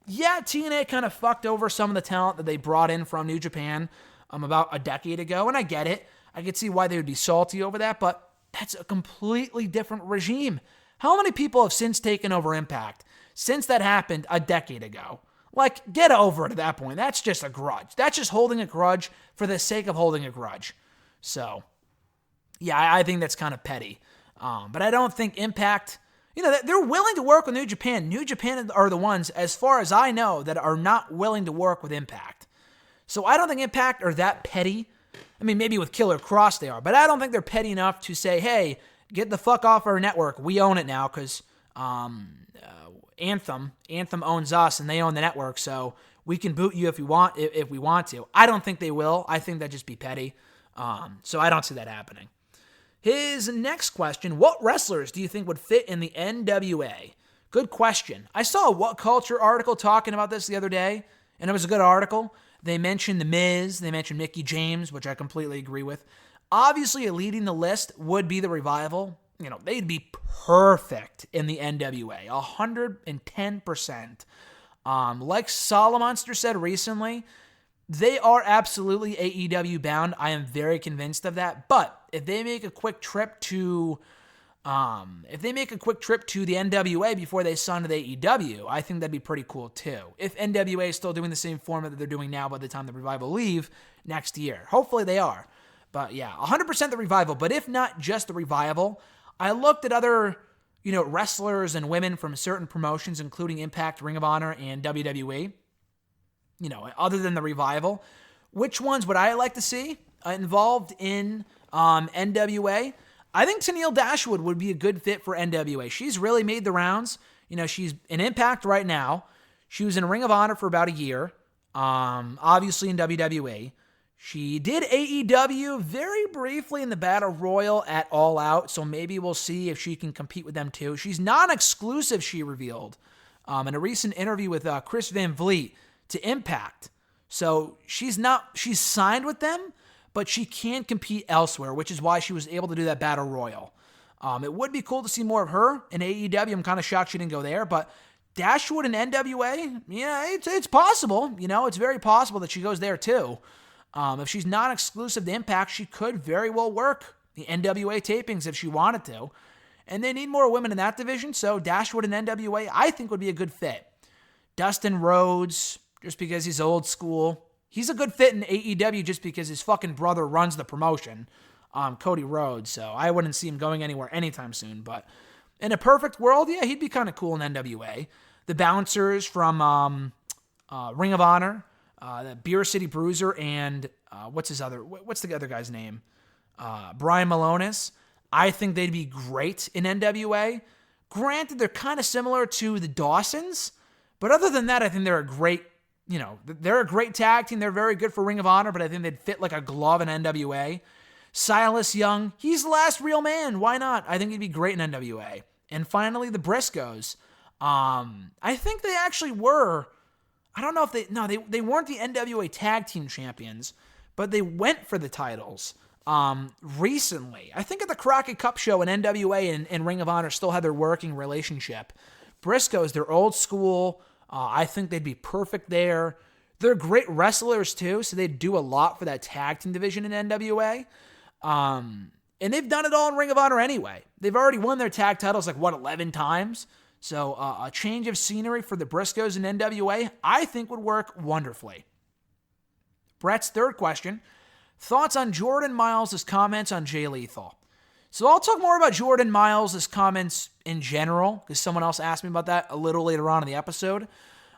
yeah, TNA kind of fucked over some of the talent that they brought in from New Japan about a decade ago, and I get it. I could see why they would be salty over that, but that's a completely different regime. How many people have since taken over Impact since that happened a decade ago? Get over it at that point. That's just a grudge. That's just holding a grudge for the sake of holding a grudge. So, yeah, I think that's kind of petty. But I don't think Impact, they're willing to work with New Japan. New Japan are the ones, as far as I know, that are not willing to work with Impact. So I don't think Impact are that petty. I mean, maybe with Killer Cross they are, but I don't think they're petty enough to say, hey, get the fuck off our network. We own it now because Anthem owns us and they own the network, so we can boot you if we want to. I don't think they will. I think that'd just be petty. So I don't see that happening. His next question, what wrestlers do you think would fit in the NWA? Good question. I saw a What Culture article talking about this the other day, and it was a good article. They mentioned The Miz, they mentioned Mickie James, which I completely agree with. Obviously, leading the list would be the Revival. They'd be perfect in the NWA, 110%. Like Solomonster said recently, they are absolutely AEW bound. I am very convinced of that. But if they make a quick trip to the NWA before they sign to the AEW, I think that'd be pretty cool too. If NWA is still doing the same format that they're doing now by the time the Revival leave next year. Hopefully they are. But yeah, 100% the Revival. But if not just the Revival, I looked at other, wrestlers and women from certain promotions, including Impact, Ring of Honor, and WWE. Other than the Revival, which ones would I like to see involved in NWA? I think Tenille Dashwood would be a good fit for NWA. She's really made the rounds. She's in Impact right now. She was in Ring of Honor for about a year, obviously in WWE. She did AEW very briefly in the Battle Royal at All Out, so maybe we'll see if she can compete with them too. She's non-exclusive, she revealed, in a recent interview with Chris Van Vliet to Impact. So she's signed with them, but she can compete elsewhere, which is why she was able to do that Battle Royal. It would be cool to see more of her in AEW. I'm kind of shocked she didn't go there, but Dashwood and NWA, yeah, it's possible. It's very possible that she goes there too. If she's not exclusive to Impact, she could very well work the NWA tapings if she wanted to. And they need more women in that division, so Dashwood and NWA, I think, would be a good fit. Dustin Rhodes, just because he's old school. He's a good fit in AEW just because his fucking brother runs the promotion, Cody Rhodes, so I wouldn't see him going anywhere anytime soon. But in a perfect world, yeah, he'd be kind of cool in NWA. The Bouncers from Ring of Honor, the Beer City Bruiser, and what's the other guy's name? Brian Malonis. I think they'd be great in NWA. Granted, they're kind of similar to the Dawsons, but other than that, I think they're a great tag team. They're very good for Ring of Honor, but I think they'd fit like a glove in NWA. Silas Young, he's the last real man. Why not? I think he'd be great in NWA. And finally, the Briscoes. I think they actually were. I don't know if they weren't the NWA Tag Team Champions, but they went for the titles recently. I think at the Crockett Cup show in NWA and Ring of Honor still had their working relationship. Briscoes, they're old school. I think they'd be perfect there. They're great wrestlers too, so they'd do a lot for that tag team division in NWA. And they've done it all in Ring of Honor anyway. They've already won their tag titles 11 times. So a change of scenery for the Briscoes in NWA, I think would work wonderfully. Brett's third question, thoughts on Jordan Myles' comments on Jay Lethal. So I'll talk more about Jordan Myles' comments in general, because someone else asked me about that a little later on in the episode.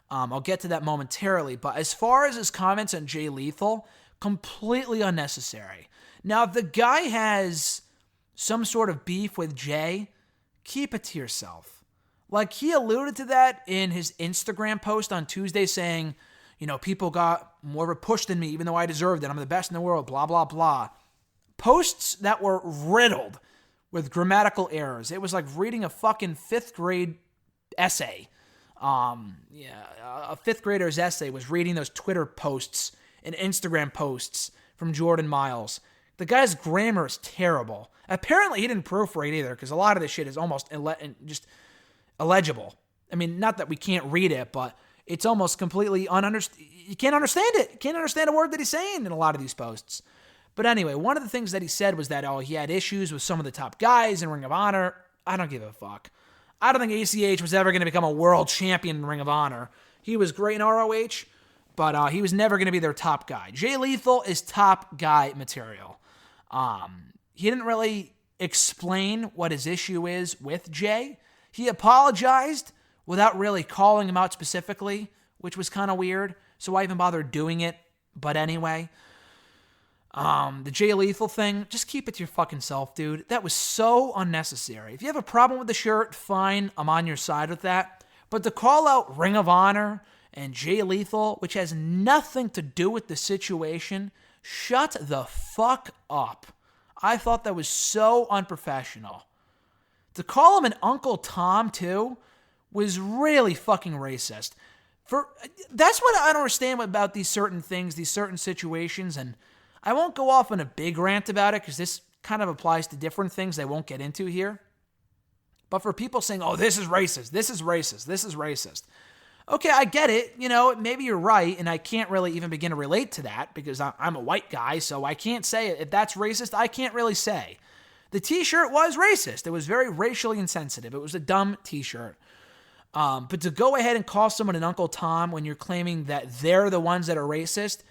I'll get to that momentarily. But as far as his comments on Jay Lethal, completely unnecessary. Now, if the guy has some sort of beef with Jay, keep it to yourself. He alluded to that in his Instagram post on Tuesday saying, people got more of a push than me, even though I deserved it. I'm the best in the world, blah, blah, blah. Posts that were riddled with grammatical errors. It was like reading a fucking 5th grade essay. A 5th grader's essay was reading those Twitter posts and Instagram posts from Jordan Myles. The guy's grammar is terrible. Apparently, he didn't proofread either, because a lot of this shit is almost just illegible. I mean, not that we can't read it, but it's almost completely you can't understand it. You can't understand a word that he's saying in a lot of these posts. But anyway, one of the things that he said was that, he had issues with some of the top guys in Ring of Honor. I don't give a fuck. I don't think ACH was ever going to become a world champion in Ring of Honor. He was great in ROH, but he was never going to be their top guy. Jay Lethal is top guy material. He didn't really explain what his issue is with Jay. He apologized without really calling him out specifically, which was kind of weird. So why even bother doing it? But anyway, the Jay Lethal thing, just keep it to your fucking self, dude. That was so unnecessary. If you have a problem with the shirt, fine, I'm on your side with that. But to call out Ring of Honor and Jay Lethal, which has nothing to do with the situation, shut the fuck up. I thought that was so unprofessional. To call him an Uncle Tom, too, was really fucking racist. That's what I don't understand about these certain things, these certain situations, and I won't go off on a big rant about it, because this kind of applies to different things I won't get into here. But for people saying, this is racist, this is racist, this is racist. Okay, I get it. Maybe you're right, and I can't really even begin to relate to that, because I'm a white guy, so I can't say it. If that's racist, I can't really say. The t-shirt was racist. It was very racially insensitive. It was a dumb t-shirt. But to go ahead and call someone an Uncle Tom when you're claiming that they're the ones that are racist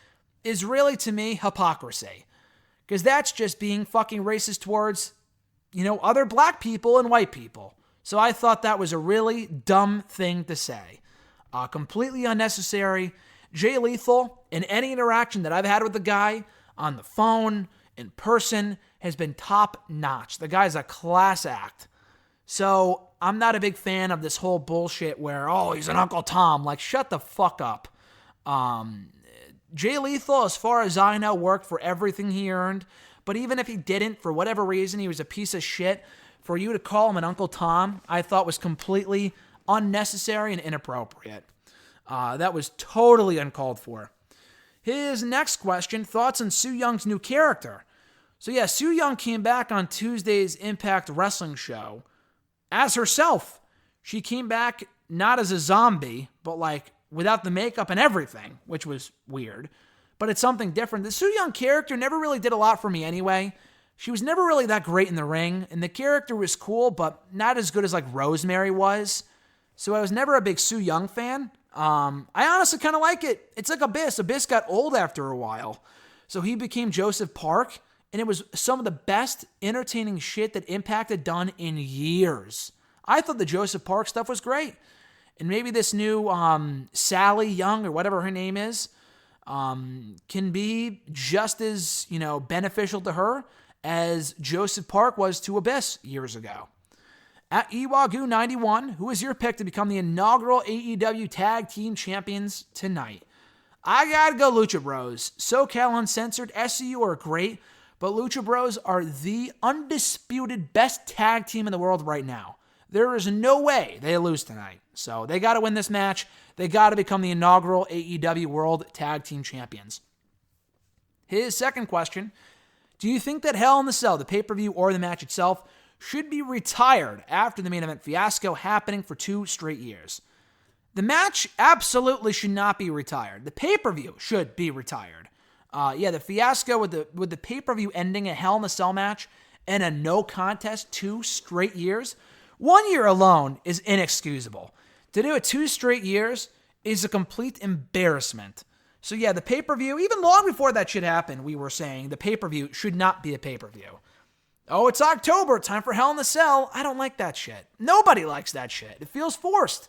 is really, to me, hypocrisy. Because that's just being fucking racist towards, other black people and white people. So I thought that was a really dumb thing to say. Completely unnecessary. Jay Lethal, in any interaction that I've had with the guy, on the phone, in person, has been top notch. The guy's a class act. So I'm not a big fan of this whole bullshit where, he's an Uncle Tom. Shut the fuck up. Jay Lethal, as far as I know, worked for everything he earned. But even if he didn't, for whatever reason, he was a piece of shit. For you to call him an Uncle Tom, I thought was completely unnecessary and inappropriate. That was totally uncalled for. His next question, thoughts on Su Young's new character. So yeah, Su Yung came back on Tuesday's Impact Wrestling show as herself. She came back not as a zombie, but like without the makeup and everything, which was weird. But it's something different. The Su Yung character never really did a lot for me anyway. She was never really that great in the ring, and the character was cool, but not as good as like Rosemary was. So I was never a big Su Yung fan. I honestly kind of like it. It's like Abyss. Abyss got old after a while. So he became Joseph Park, and it was some of the best entertaining shit that Impact had done in years. I thought the Joseph Park stuff was great. And maybe this new Sally Young, or whatever her name is, can be just as, beneficial to her as Joseph Park was to Abyss years ago. At Iwagu91, who is your pick to become the inaugural AEW Tag Team Champions tonight? I gotta go Lucha Bros. SoCal Uncensored, SCU are great, but Lucha Bros are the undisputed best tag team in the world right now. There is no way they lose tonight. So they gotta win this match. They gotta become the inaugural AEW World Tag Team Champions. His second question, do you think that Hell in the Cell, the pay-per-view or the match itself, should be retired after the main event fiasco happening for 2 straight years? The match absolutely should not be retired. The pay-per-view should be retired. The fiasco with the pay-per-view ending a Hell in the Cell match and a no contest 2 straight years, 1 year alone is inexcusable. To do it 2 straight years is a complete embarrassment. So yeah, the pay-per-view, even long before that shit happened, we were saying the pay-per-view should not be a pay-per-view. Oh, it's October, time for Hell in the Cell. I don't like that shit. Nobody likes that shit. It feels forced.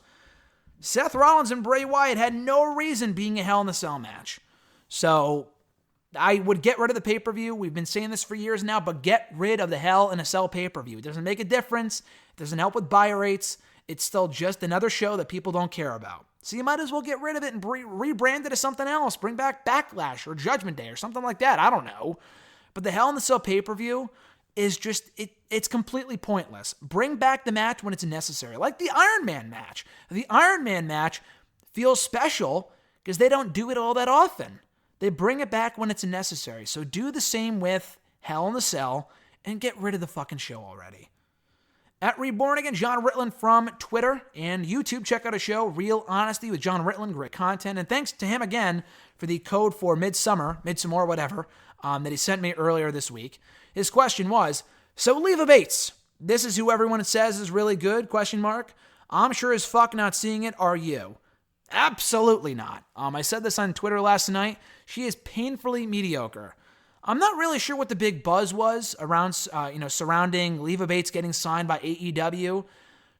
Seth Rollins and Bray Wyatt had no reason being a Hell in the Cell match. So I would get rid of the pay-per-view. We've been saying this for years now, but get rid of the Hell in a Cell pay-per-view. It doesn't make a difference. It doesn't help with buy rates. It's still just another show that people don't care about. So you might as well get rid of it and rebrand it as something else. Bring back Backlash or Judgment Day or something like that. I don't know. But the Hell in the Cell pay-per-view is just, it's completely pointless. Bring back the match when it's necessary. Like the Iron Man match. The Iron Man match feels special because they don't do it all that often. They bring it back when it's necessary. So do the same with Hell in the Cell and get rid of the fucking show already. At Reborn Again, John Ritland from Twitter and YouTube. Check out a show, Real Honesty with John Ritland. Great content. And thanks to him again for the code for Midsummer, whatever, that he sent me earlier this week. His question was, so Leva Bates, this is who everyone says is really good, ? I'm sure as fuck not seeing it, are you? Absolutely not. I said this on Twitter last night. She is painfully mediocre. I'm not really sure what the big buzz was around, surrounding Leva Bates getting signed by AEW.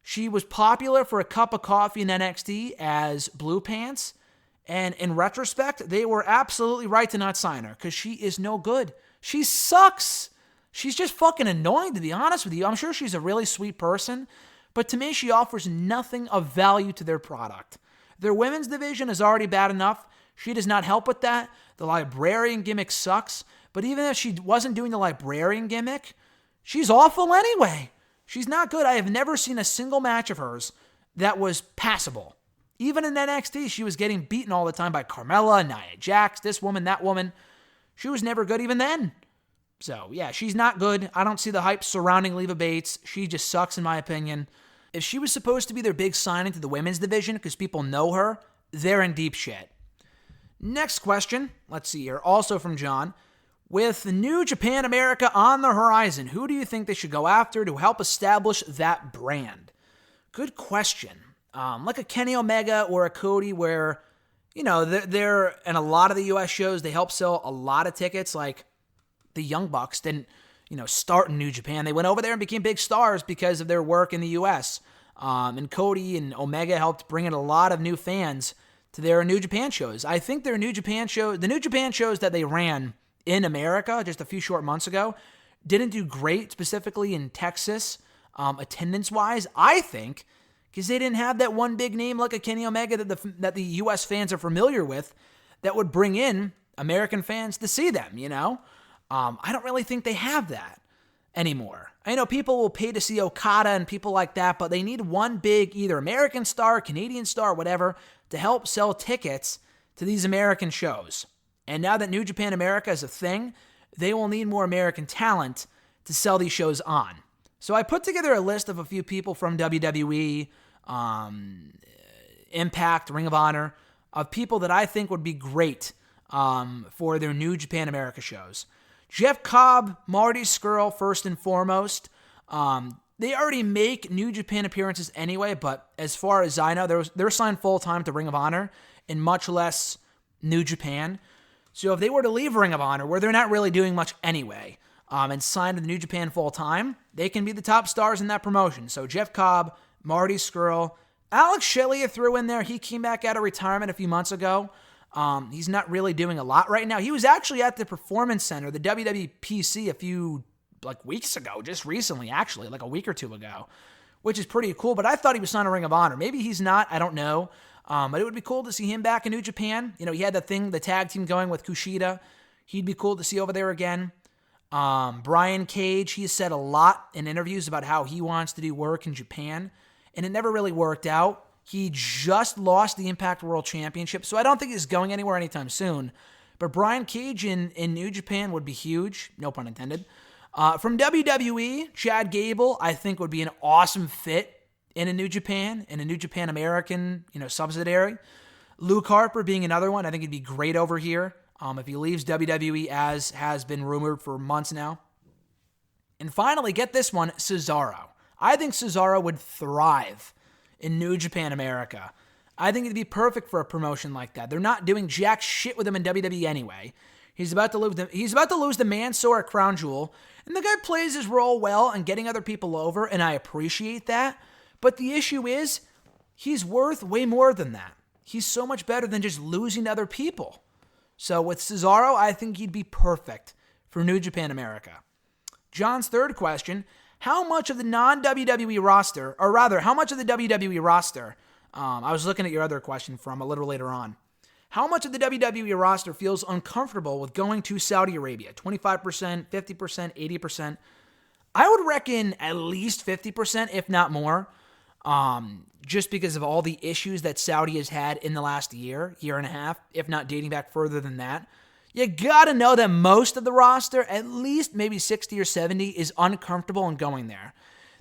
She was popular for a cup of coffee in NXT as Blue Pants, and in retrospect, they were absolutely right to not sign her because she is no good. She sucks. She's just fucking annoying, to be honest with you. I'm sure she's a really sweet person, but to me, she offers nothing of value to their product. Their women's division is already bad enough. She does not help with that. The librarian gimmick sucks. But even if she wasn't doing the librarian gimmick, she's awful anyway. She's not good. I have never seen a single match of hers that was passable. Even in NXT, she was getting beaten all the time by Carmella, Nia Jax, this woman, that woman. She was never good even then. So, yeah, she's not good. I don't see the hype surrounding Leva Bates. She just sucks, in my opinion. If she was supposed to be their big signing to the women's division because people know her, they're in deep shit. Next question. Let's see here. Also from John. With New Japan America on the horizon, who do you think they should go after to help establish that brand? Good question. Like a Kenny Omega or a Cody where, they're in a lot of the U.S. shows, they help sell a lot of tickets. Like the Young Bucks didn't, start in New Japan. They went over there and became big stars because of their work in the U.S. And Cody and Omega helped bring in a lot of new fans to their New Japan shows. I think their New Japan show, the New Japan shows that they ran in America just a few short months ago, didn't do great, specifically in Texas, attendance-wise, I think, because they didn't have that one big name like a Kenny Omega that the U.S. fans are familiar with that would bring in American fans to see them, I don't really think they have that anymore. I know people will pay to see Okada and people like that, but they need one big either American star, Canadian star, whatever, to help sell tickets to these American shows. And now that New Japan America is a thing, they will need more American talent to sell these shows on. So I put together a list of a few people from WWE, Impact, Ring of Honor, of people that I think would be great for their New Japan America shows. Jeff Cobb, Marty Scurll, first and foremost. They already make New Japan appearances anyway, but as far as I know, they're signed full-time to Ring of Honor and much less New Japan. So if they were to leave Ring of Honor, where they're not really doing much anyway, and sign to the New Japan full-time, they can be the top stars in that promotion. So Jeff Cobb, Marty Scurll, Alex Shelley threw in there. He came back out of retirement a few months ago. He's not really doing a lot right now. He was actually at the Performance Center, the WWPC, a few weeks ago, just recently, actually, like a week or two ago, which is pretty cool. But I thought he was signed to Ring of Honor. Maybe he's not. I don't know. But it would be cool to see him back in New Japan. You know, he had the tag team going with Kushida. He'd be cool to see over there again. Brian Cage, he has said a lot in interviews about how he wants to do work in Japan, and it never really worked out. He just lost the Impact World Championship, so I don't think he's going anywhere anytime soon. But Brian Cage in New Japan would be huge, no pun intended. From WWE, Chad Gable, I think would be an awesome fit in a New Japan American, subsidiary. Luke Harper being another one, I think he'd be great over here. If he leaves WWE, as has been rumored for months now. And finally, get this one, Cesaro. I think Cesaro would thrive in New Japan America. I think it'd be perfect for a promotion like that. They're not doing jack shit with him in WWE anyway. He's about to lose the Mansoor Crown Jewel, and the guy plays his role well and getting other people over, and I appreciate that. But the issue is, he's worth way more than that. He's so much better than just losing to other people. So with Cesaro, I think he'd be perfect for New Japan America. John's third question, how much of the non-WWE roster, or rather, how much of the WWE roster, I was looking at your other question from a little later on, how much of the WWE roster feels uncomfortable with going to Saudi Arabia? 25%, 50%, 80%? I would reckon at least 50%, if not more, just because of all the issues that Saudi has had in the last year and a half, if not dating back further than that. You gotta know that most of the roster, at least maybe 60 or 70, is uncomfortable in going there.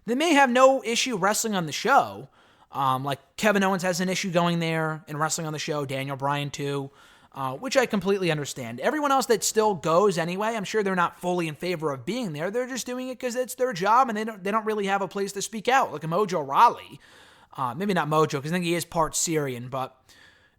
They may have no issue wrestling on the show, like Kevin Owens has an issue going there and wrestling on the show, Daniel Bryan too, which I completely understand. Everyone else that still goes anyway, I'm sure they're not fully in favor of being there. They're just doing it because it's their job and they don't really have a place to speak out, like a Mojo Rawley. Maybe not Mojo, because I think he is part Syrian, but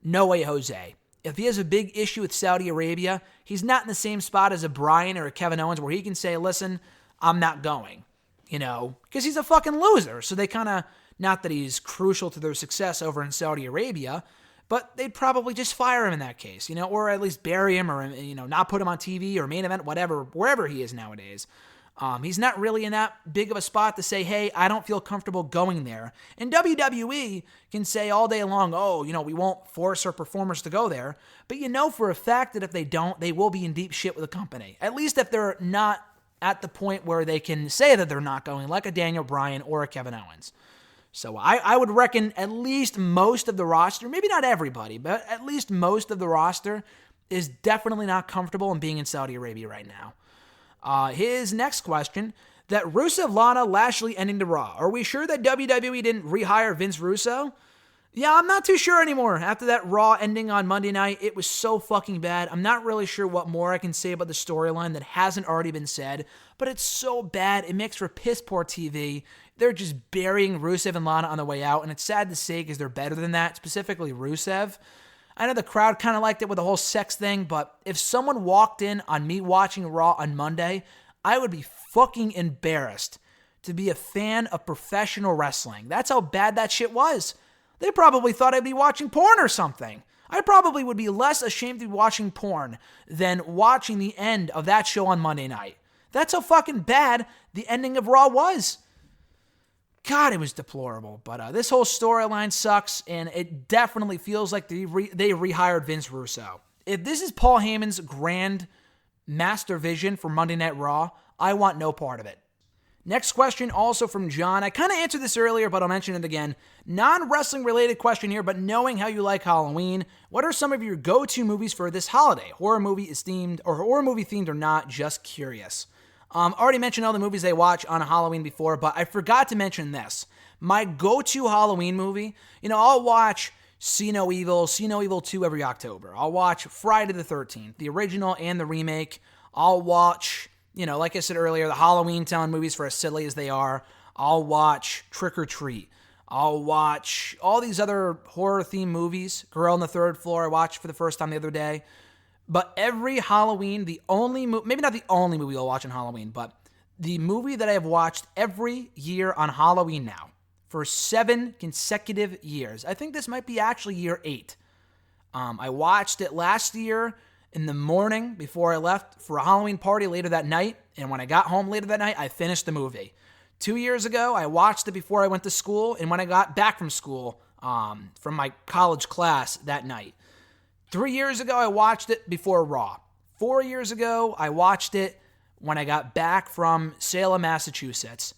no way Jose. If he has a big issue with Saudi Arabia, he's not in the same spot as a Bryan or a Kevin Owens where he can say, listen, I'm not going, because he's a fucking loser. So they kind of, not that he's crucial to their success over in Saudi Arabia, but they'd probably just fire him in that case, or at least bury him or, not put him on TV or main event, whatever, wherever he is nowadays. He's not really in that big of a spot to say, hey, I don't feel comfortable going there. And WWE can say all day long, oh, we won't force our performers to go there. But for a fact that if they don't, they will be in deep shit with the company. At least if they're not at the point where they can say that they're not going, like a Daniel Bryan or a Kevin Owens. So I would reckon at least most of the roster, maybe not everybody, but at least most of the roster is definitely not comfortable in being in Saudi Arabia right now. His next question, that Rusev, Lana, Lashley ending to Raw. Are we sure that WWE didn't rehire Vince Russo? Yeah, I'm not too sure anymore. After that Raw ending on Monday night, it was so fucking bad. I'm not really sure what more I can say about the storyline that hasn't already been said, but it's so bad. It makes for piss poor TV. They're just burying Rusev and Lana on the way out, and it's sad to say because they're better than that, specifically Rusev. I know the crowd kind of liked it with the whole sex thing, but if someone walked in on me watching Raw on Monday, I would be fucking embarrassed to be a fan of professional wrestling. That's how bad that shit was. They probably thought I'd be watching porn or something. I probably would be less ashamed to be watching porn than watching the end of that show on Monday night. That's how fucking bad the ending of Raw was. God, it was deplorable. But this whole storyline sucks, and it definitely feels like they rehired Vince Russo. If this is Paul Heyman's grand master vision for Monday Night Raw, I want no part of it. Next question, also from John. I kind of answered this earlier, but I'll mention it again. Non-wrestling related question here, but knowing how you like Halloween, what are some of your go-to movies for this holiday? Horror movie themed or not, just curious. Already mentioned all the movies I watch on Halloween before, but I forgot to mention this. My go-to Halloween movie, I'll watch See No Evil 2 every October. I'll watch Friday the 13th, the original and the remake. I'll watch, like I said earlier, the Halloween Town movies for as silly as they are. I'll watch Trick or Treat. I'll watch all these other horror-themed movies. Girl on the Third Floor I watched for the first time the other day. But every Halloween, maybe not the only movie I'll watch on Halloween, but the movie that I have watched every year on Halloween now for 7 consecutive years. I think this might be actually year 8. I watched it last year in the morning before I left for a Halloween party later that night, and when I got home later that night, I finished the movie. 2 years ago, I watched it before I went to school, and when I got back from school, from my college class that night. 3 years ago, I watched it before Raw. 4 years ago, I watched it when I got back from Salem, Massachusetts.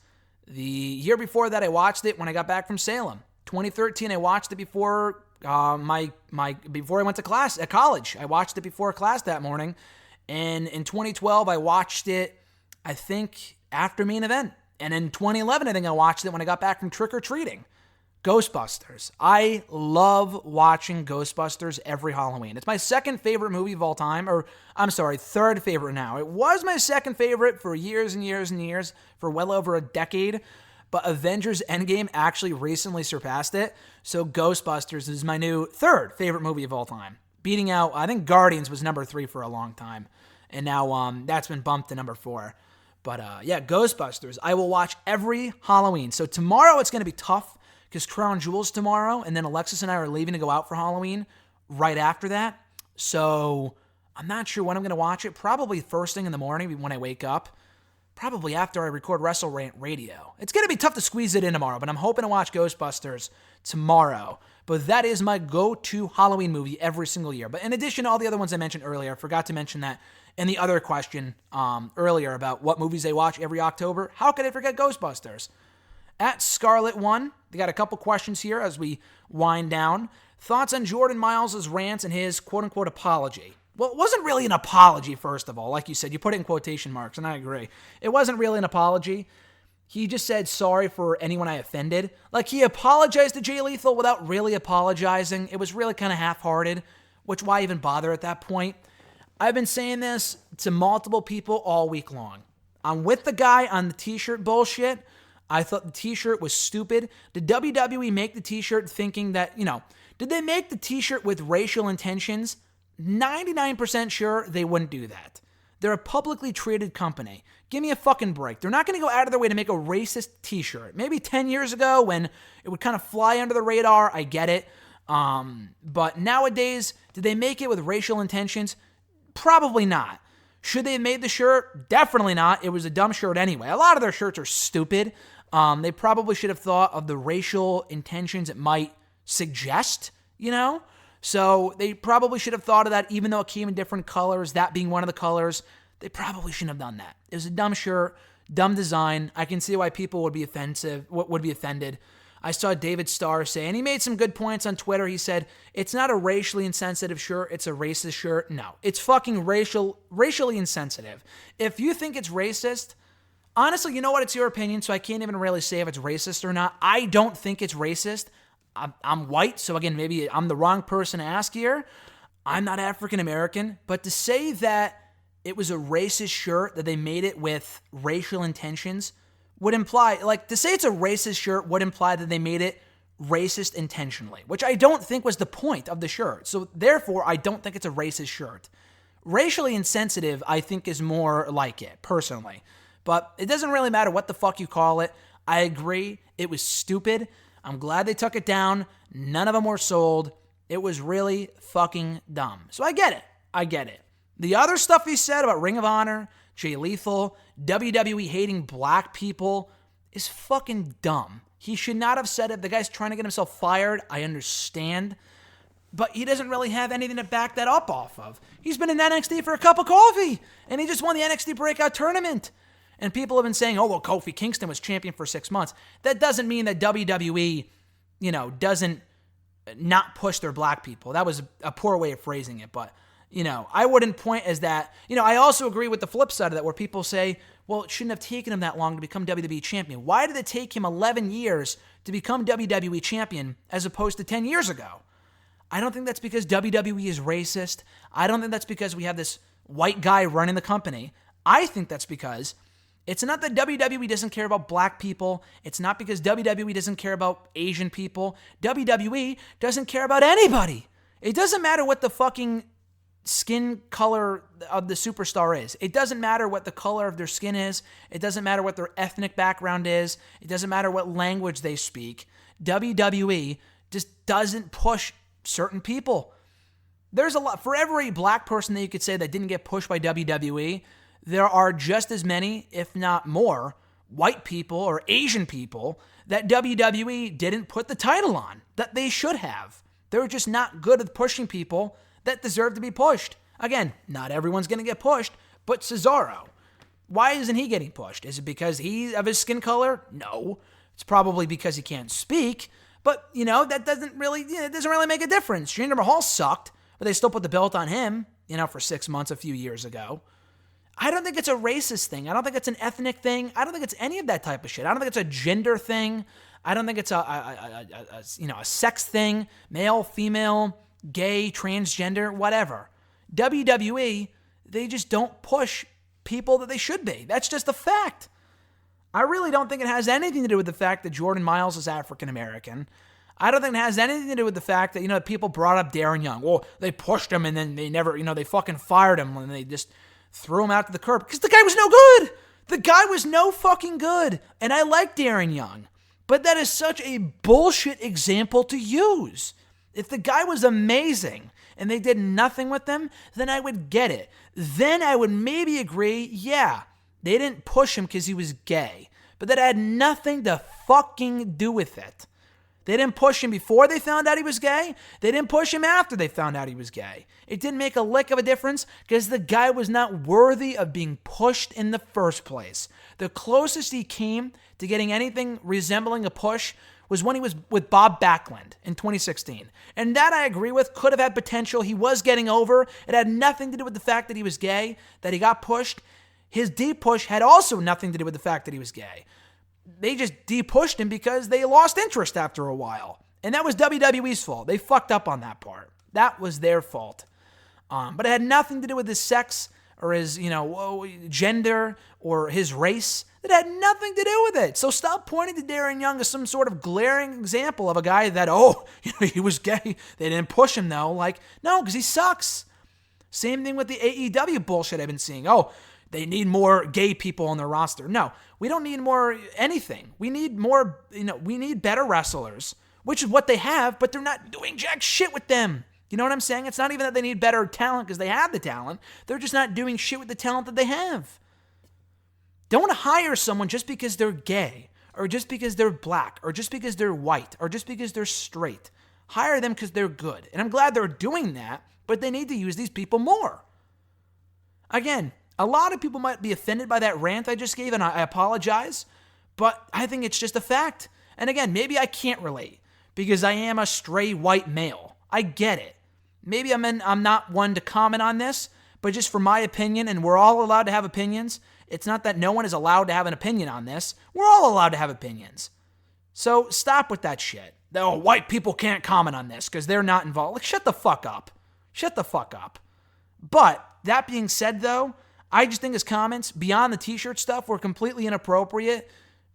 The year before that, I watched it when I got back from Salem. 2013, I watched it before before I went to class at college. I watched it before class that morning. And in 2012, I watched it, I think, after main event. And in 2011, I think I watched it when I got back from trick-or-treating. Ghostbusters. I love watching Ghostbusters every Halloween. It's my second favorite movie of all time, third favorite now. It was my second favorite for years and years and years, for well over a decade, but Avengers Endgame actually recently surpassed it, so Ghostbusters is my new third favorite movie of all time, beating out, I think Guardians was number 3 for a long time, and now that's been bumped to number 4. But Ghostbusters, I will watch every Halloween. So tomorrow it's going to be tough, because Crown Jewel's tomorrow, and then Alexis and I are leaving to go out for Halloween right after that. So I'm not sure when I'm going to watch it. Probably first thing in the morning when I wake up. Probably after I record Wrestle Rant Radio. It's going to be tough to squeeze it in tomorrow, but I'm hoping to watch Ghostbusters tomorrow. But that is my go-to Halloween movie every single year. But in addition to all the other ones I mentioned earlier, I forgot to mention that in the other question earlier about what movies they watch every October. How could I forget Ghostbusters? At Scarlet1, they got a couple questions here as we wind down. Thoughts on Jordan Myles' rants and his quote-unquote apology? Well, it wasn't really an apology, first of all. Like you said, you put it in quotation marks, and I agree. It wasn't really an apology. He just said sorry for anyone I offended. Like, he apologized to Jay Lethal without really apologizing. It was really kind of half-hearted, which why even bother at that point? I've been saying this to multiple people all week long. I'm with the guy on the t-shirt bullshit. I thought the t-shirt was stupid. Did WWE make the t-shirt thinking that, did they make the t-shirt with racial intentions? 99% sure they wouldn't do that. They're a publicly traded company. Give me a fucking break. They're not going to go out of their way to make a racist t-shirt. Maybe 10 years ago when it would kind of fly under the radar, I get it. But nowadays, did they make it with racial intentions? Probably not. Should they have made the shirt? Definitely not. It was a dumb shirt anyway. A lot of their shirts are stupid. They probably should have thought of the racial intentions it might suggest, So they probably should have thought of that, even though it came in different colors, that being one of the colors. They probably shouldn't have done that. It was a dumb shirt, dumb design. I can see why people would be offended. I saw David Starr say, and he made some good points on Twitter. He said, it's not a racially insensitive shirt, it's a racist shirt. No, it's fucking racially insensitive. If you think it's racist, honestly, you know what? It's your opinion, so I can't even really say if it's racist or not. I don't think it's racist. I'm white, so again, maybe I'm the wrong person to ask here. I'm not African American, but to say that it was a racist shirt, that they made it with racial intentions, would imply, to say it's a racist shirt would imply that they made it racist intentionally, which I don't think was the point of the shirt. So therefore, I don't think it's a racist shirt. Racially insensitive, I think, is more like it, personally. But it doesn't really matter what the fuck you call it. I agree, it was stupid. I'm glad they took it down. None of them were sold. It was really fucking dumb. So I get it. The other stuff he said about Ring of Honor, Jay Lethal, WWE hating black people is fucking dumb. He should not have said it. The guy's trying to get himself fired. I understand. But he doesn't really have anything to back that up off of. He's been in NXT for a cup of coffee, and he just won the NXT Breakout Tournament. And people have been saying, oh, well, Kofi Kingston was champion for 6 months. That doesn't mean that WWE, doesn't not push their black people. That was a poor way of phrasing it, but, I wouldn't point as that. I also agree with the flip side of that where people say, well, it shouldn't have taken him that long to become WWE champion. Why did it take him 11 years to become WWE champion as opposed to 10 years ago? I don't think that's because WWE is racist. I don't think that's because we have this white guy running the company. I think that's because it's not that WWE doesn't care about black people. It's not because WWE doesn't care about Asian people. WWE doesn't care about anybody. It doesn't matter what the fucking skin color of the superstar is. It doesn't matter what the color of their skin is. It doesn't matter what their ethnic background is. It doesn't matter what language they speak. WWE just doesn't push certain people. There's a lot. For every black person that you could say that didn't get pushed by WWE, there are just as many, if not more, white people or Asian people that WWE didn't put the title on, that they should have. They're just not good at pushing people that deserve to be pushed. Again, not everyone's going to get pushed, but Cesaro, why isn't he getting pushed? Is it because of his skin color? No. It's probably because he can't speak, but, that doesn't really make a difference. Jinder Mahal sucked, but they still put the belt on him, for 6 months a few years ago. I don't think it's a racist thing. I don't think it's an ethnic thing. I don't think it's any of that type of shit. I don't think it's a gender thing. I don't think it's a sex thing, male, female, gay, transgender, whatever. WWE, they just don't push people that they should be. That's just a fact. I really don't think it has anything to do with the fact that Jordan Myles is African American. I don't think it has anything to do with the fact that, people brought up Darren Young. Well, they pushed him and then they never, they fucking fired him and they just threw him out to the curb because the guy was no good. The guy was no fucking good. And I like Darren Young. But that is such a bullshit example to use. If the guy was amazing and they did nothing with him, then I would get it. Then I would maybe agree, yeah, they didn't push him because he was gay. But that had nothing to fucking do with it. They didn't push him before they found out he was gay. They didn't push him after they found out he was gay. It didn't make a lick of a difference because the guy was not worthy of being pushed in the first place. The closest he came to getting anything resembling a push was when he was with Bob Backlund in 2016. And that I agree with, could have had potential. He was getting over. It had nothing to do with the fact that he was gay, that he got pushed. His de-push had also nothing to do with the fact that he was gay. They just de-pushed him because they lost interest after a while. And that was WWE's fault. They fucked up on that part. That was their fault. But it had nothing to do with his sex or his, gender or his race. It had nothing to do with it. So stop pointing to Darren Young as some sort of glaring example of a guy that, he was gay. They didn't push him though. No, because he sucks. Same thing with the AEW bullshit I've been seeing. They need more gay people on their roster. No, we don't need more anything. We need more, we need better wrestlers, which is what they have, but they're not doing jack shit with them. You know what I'm saying? It's not even that they need better talent because they have the talent. They're just not doing shit with the talent that they have. Don't hire someone just because they're gay, or just because they're black, or just because they're white, or just because they're straight. Hire them because they're good. And I'm glad they're doing that, but they need to use these people more. Again, a lot of people might be offended by that rant I just gave, and I apologize, but I think it's just a fact. And again, maybe I can't relate because I am a stray white male. I get it. Maybe I'm not one to comment on this, but just for my opinion, and we're all allowed to have opinions. It's not that no one is allowed to have an opinion on this. We're all allowed to have opinions. So stop with that shit. White people can't comment on this because they're not involved. Shut the fuck up. Shut the fuck up. But that being said, though, I just think his comments beyond the t-shirt stuff were completely inappropriate,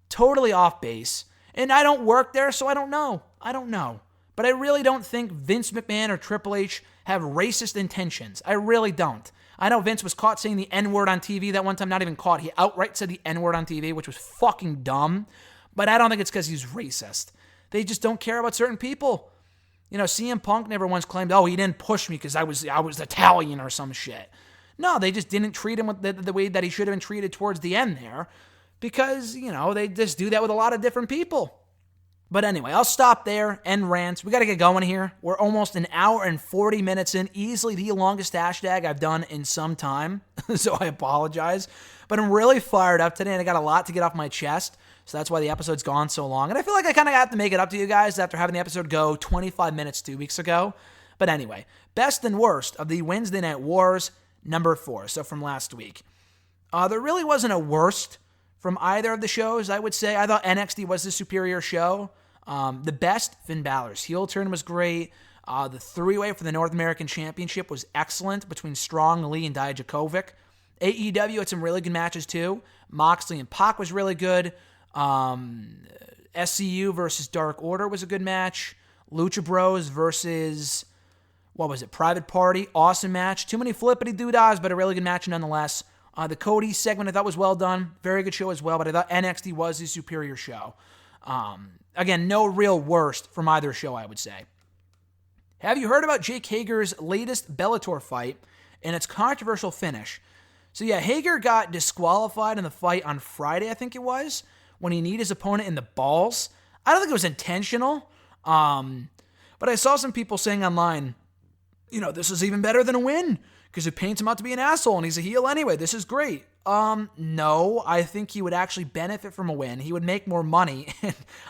totally off base. And I don't work there, so I don't know. But I really don't think Vince McMahon or Triple H have racist intentions. I really don't. I know Vince was caught saying the N-word on TV that one time, not even caught. He outright said the N-word on TV, which was fucking dumb. But I don't think it's because he's racist. They just don't care about certain people. CM Punk never once claimed, he didn't push me because I was Italian or some shit. No, they just didn't treat him with the way that he should have been treated towards the end there because, they just do that with a lot of different people. But anyway, I'll stop there and rant. We got to get going here. We're almost an hour and 40 minutes in. Easily the longest hashtag I've done in some time. So I apologize. But I'm really fired up today, and I got a lot to get off my chest. So that's why the episode's gone so long. And I feel like I kind of have to make it up to you guys after having the episode go 25 minutes 2 weeks ago. But anyway, best and worst of the Wednesday Night Wars, number 4. So from last week. There really wasn't a worst from either of the shows, I would say. I thought NXT was the superior show. The best, Finn Balor's heel turn was great. The three-way for the North American Championship was excellent between Strong, Lee, and Dijakovic. AEW had some really good matches too. Moxley and Pac was really good. SCU versus Dark Order was a good match. Lucha Bros versus, Private Party. Awesome match. Too many flippity-doo-dahs, but a really good match nonetheless. The Cody segment I thought was well done. Very good show as well, but I thought NXT was the superior show. Again, no real worst from either show, I would say. Have you heard about Jake Hager's latest Bellator fight and its controversial finish? So yeah, Hager got disqualified in the fight on Friday, I think it was, when he kneed his opponent in the balls. I don't think it was intentional, but I saw some people saying online, this is even better than a win, because it paints him out to be an asshole, and he's a heel anyway. This is great. No, I think he would actually benefit from a win. He would make more money.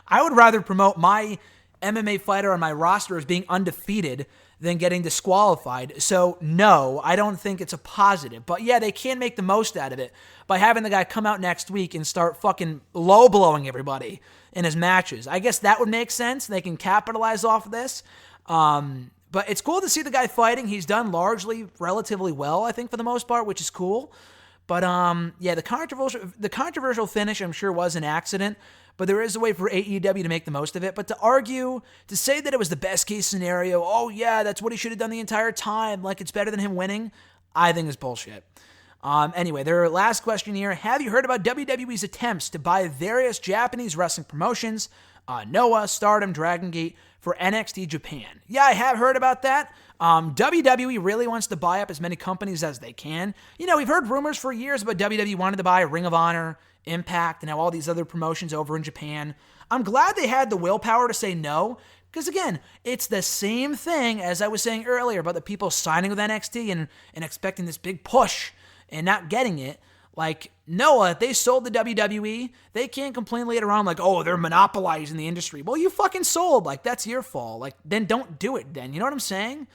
I would rather promote my MMA fighter on my roster as being undefeated than getting disqualified. So no, I don't think it's a positive. But yeah, they can make the most out of it by having the guy come out next week and start fucking low-blowing everybody in his matches. I guess that would make sense. They can capitalize off of this. But it's cool to see the guy fighting. He's done largely relatively well, I think, for the most part, which is cool. But yeah, the controversial finish, I'm sure, was an accident. But there is a way for AEW to make the most of it. But to say that it was the best case scenario, oh yeah, that's what he should have done the entire time, like it's better than him winning, I think is bullshit. Anyway, their last question here. Have you heard about WWE's attempts to buy various Japanese wrestling promotions, Noah, Stardom, Dragon Gate, for NXT Japan? Yeah, I have heard about that. WWE really wants to buy up as many companies as they can. We've heard rumors for years about WWE wanted to buy Ring of Honor, Impact, and now all these other promotions over in Japan. I'm glad they had the willpower to say no, because again, it's the same thing as I was saying earlier about the people signing with NXT and expecting this big push and not getting it. Like, Noah, they sold the WWE. They can't complain later on like, oh, they're monopolizing the industry. Well, you fucking sold. Like, that's your fault. Like, then don't do it then. You know what I'm saying?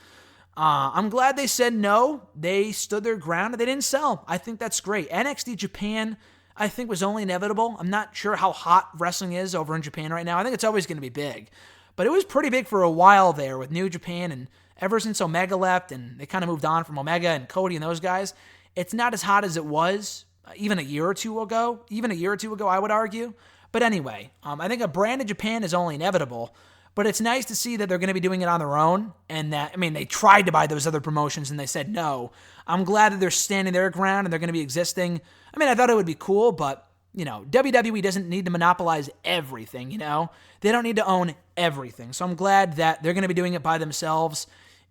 I'm glad they said no. They stood their ground and they didn't sell. I think that's great. NXT Japan, I think, was only inevitable. I'm not sure how hot wrestling is over in Japan right now. I think it's always going to be big. But it was pretty big for a while there with New Japan, and ever since Omega left and they kind of moved on from Omega and Cody and those guys, it's not as hot as it was even a year or two ago. I would argue. But anyway, I think a brand in Japan is only inevitable. But it's nice to see that they're going to be doing it on their own. And that, they tried to buy those other promotions and they said no. I'm glad that they're standing their ground and they're going to be existing. I thought it would be cool, but, WWE doesn't need to monopolize everything, They don't need to own everything. So I'm glad that they're going to be doing it by themselves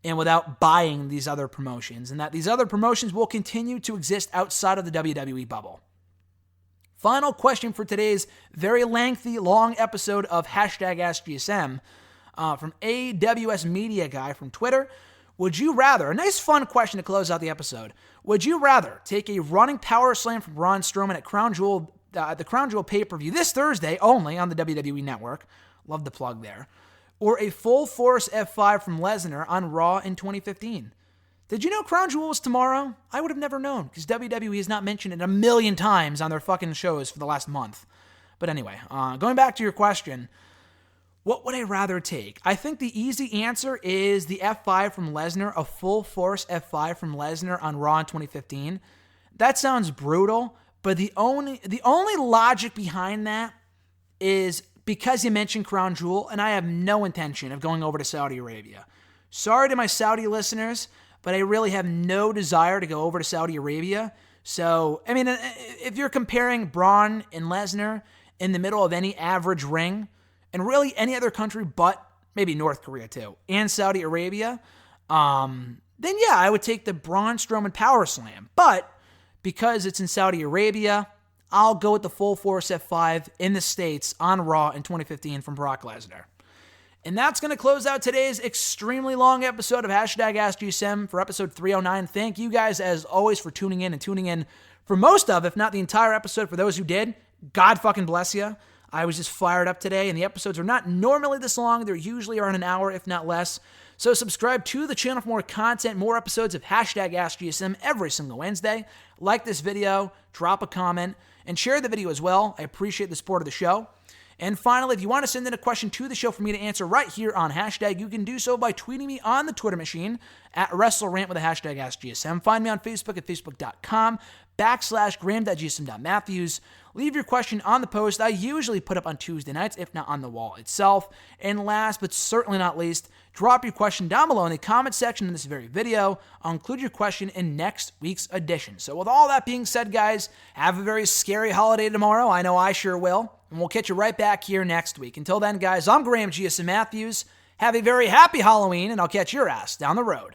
and without buying these other promotions, and that these other promotions will continue to exist outside of the WWE bubble. Final question for today's very lengthy, long episode of #AskGSM from AWS Media Guy from Twitter. Would you rather, a nice fun question to close out the episode, would you rather take a running power slam from Braun Strowman at the Crown Jewel pay-per-view this Thursday only on the WWE Network, love the plug there, or a full force F5 from Lesnar on Raw in 2015? Did you know Crown Jewel was tomorrow? I would have never known, because WWE has not mentioned it a million times on their fucking shows for the last month. But anyway, going back to your question, what would I rather take? I think the easy answer is the F5 from Lesnar, a full force F5 from Lesnar on Raw in 2015. That sounds brutal, but the only logic behind that is because you mentioned Crown Jewel, and I have no intention of going over to Saudi Arabia. Sorry to my Saudi listeners, but I really have no desire to go over to Saudi Arabia. So, if you're comparing Braun and Lesnar in the middle of any average ring, and really any other country but maybe North Korea too, and Saudi Arabia, then yeah, I would take the Braun Strowman Power Slam. But because it's in Saudi Arabia, I'll go with the full force F5 in the States on Raw in 2015 from Brock Lesnar. And that's going to close out today's extremely long episode of #AskGSM for episode 309. Thank you guys, as always, for tuning in for most of, if not the entire episode. For those who did, God fucking bless you. I was just fired up today, and the episodes are not normally this long. They're usually around an hour, if not less. So subscribe to the channel for more content, more episodes of #AskGSM every single Wednesday. Like this video, drop a comment, and share the video as well. I appreciate the support of the show. And finally, if you want to send in a question to the show for me to answer right here on hashtag, you can do so by tweeting me on the Twitter machine at WrestleRant with the hashtag AskGSM. Find me on Facebook at facebook.com/graham.gsm.matthews. Leave your question on the post I usually put up on Tuesday nights, if not on the wall itself. And last but certainly not least, drop your question down below in the comment section in this very video. I'll include your question in next week's edition. So with all that being said, guys, have a very scary holiday tomorrow. I know I sure will. And we'll catch you right back here next week. Until then, guys, I'm Graham GSM Matthews. Have a very happy Halloween, and I'll catch your ass down the road.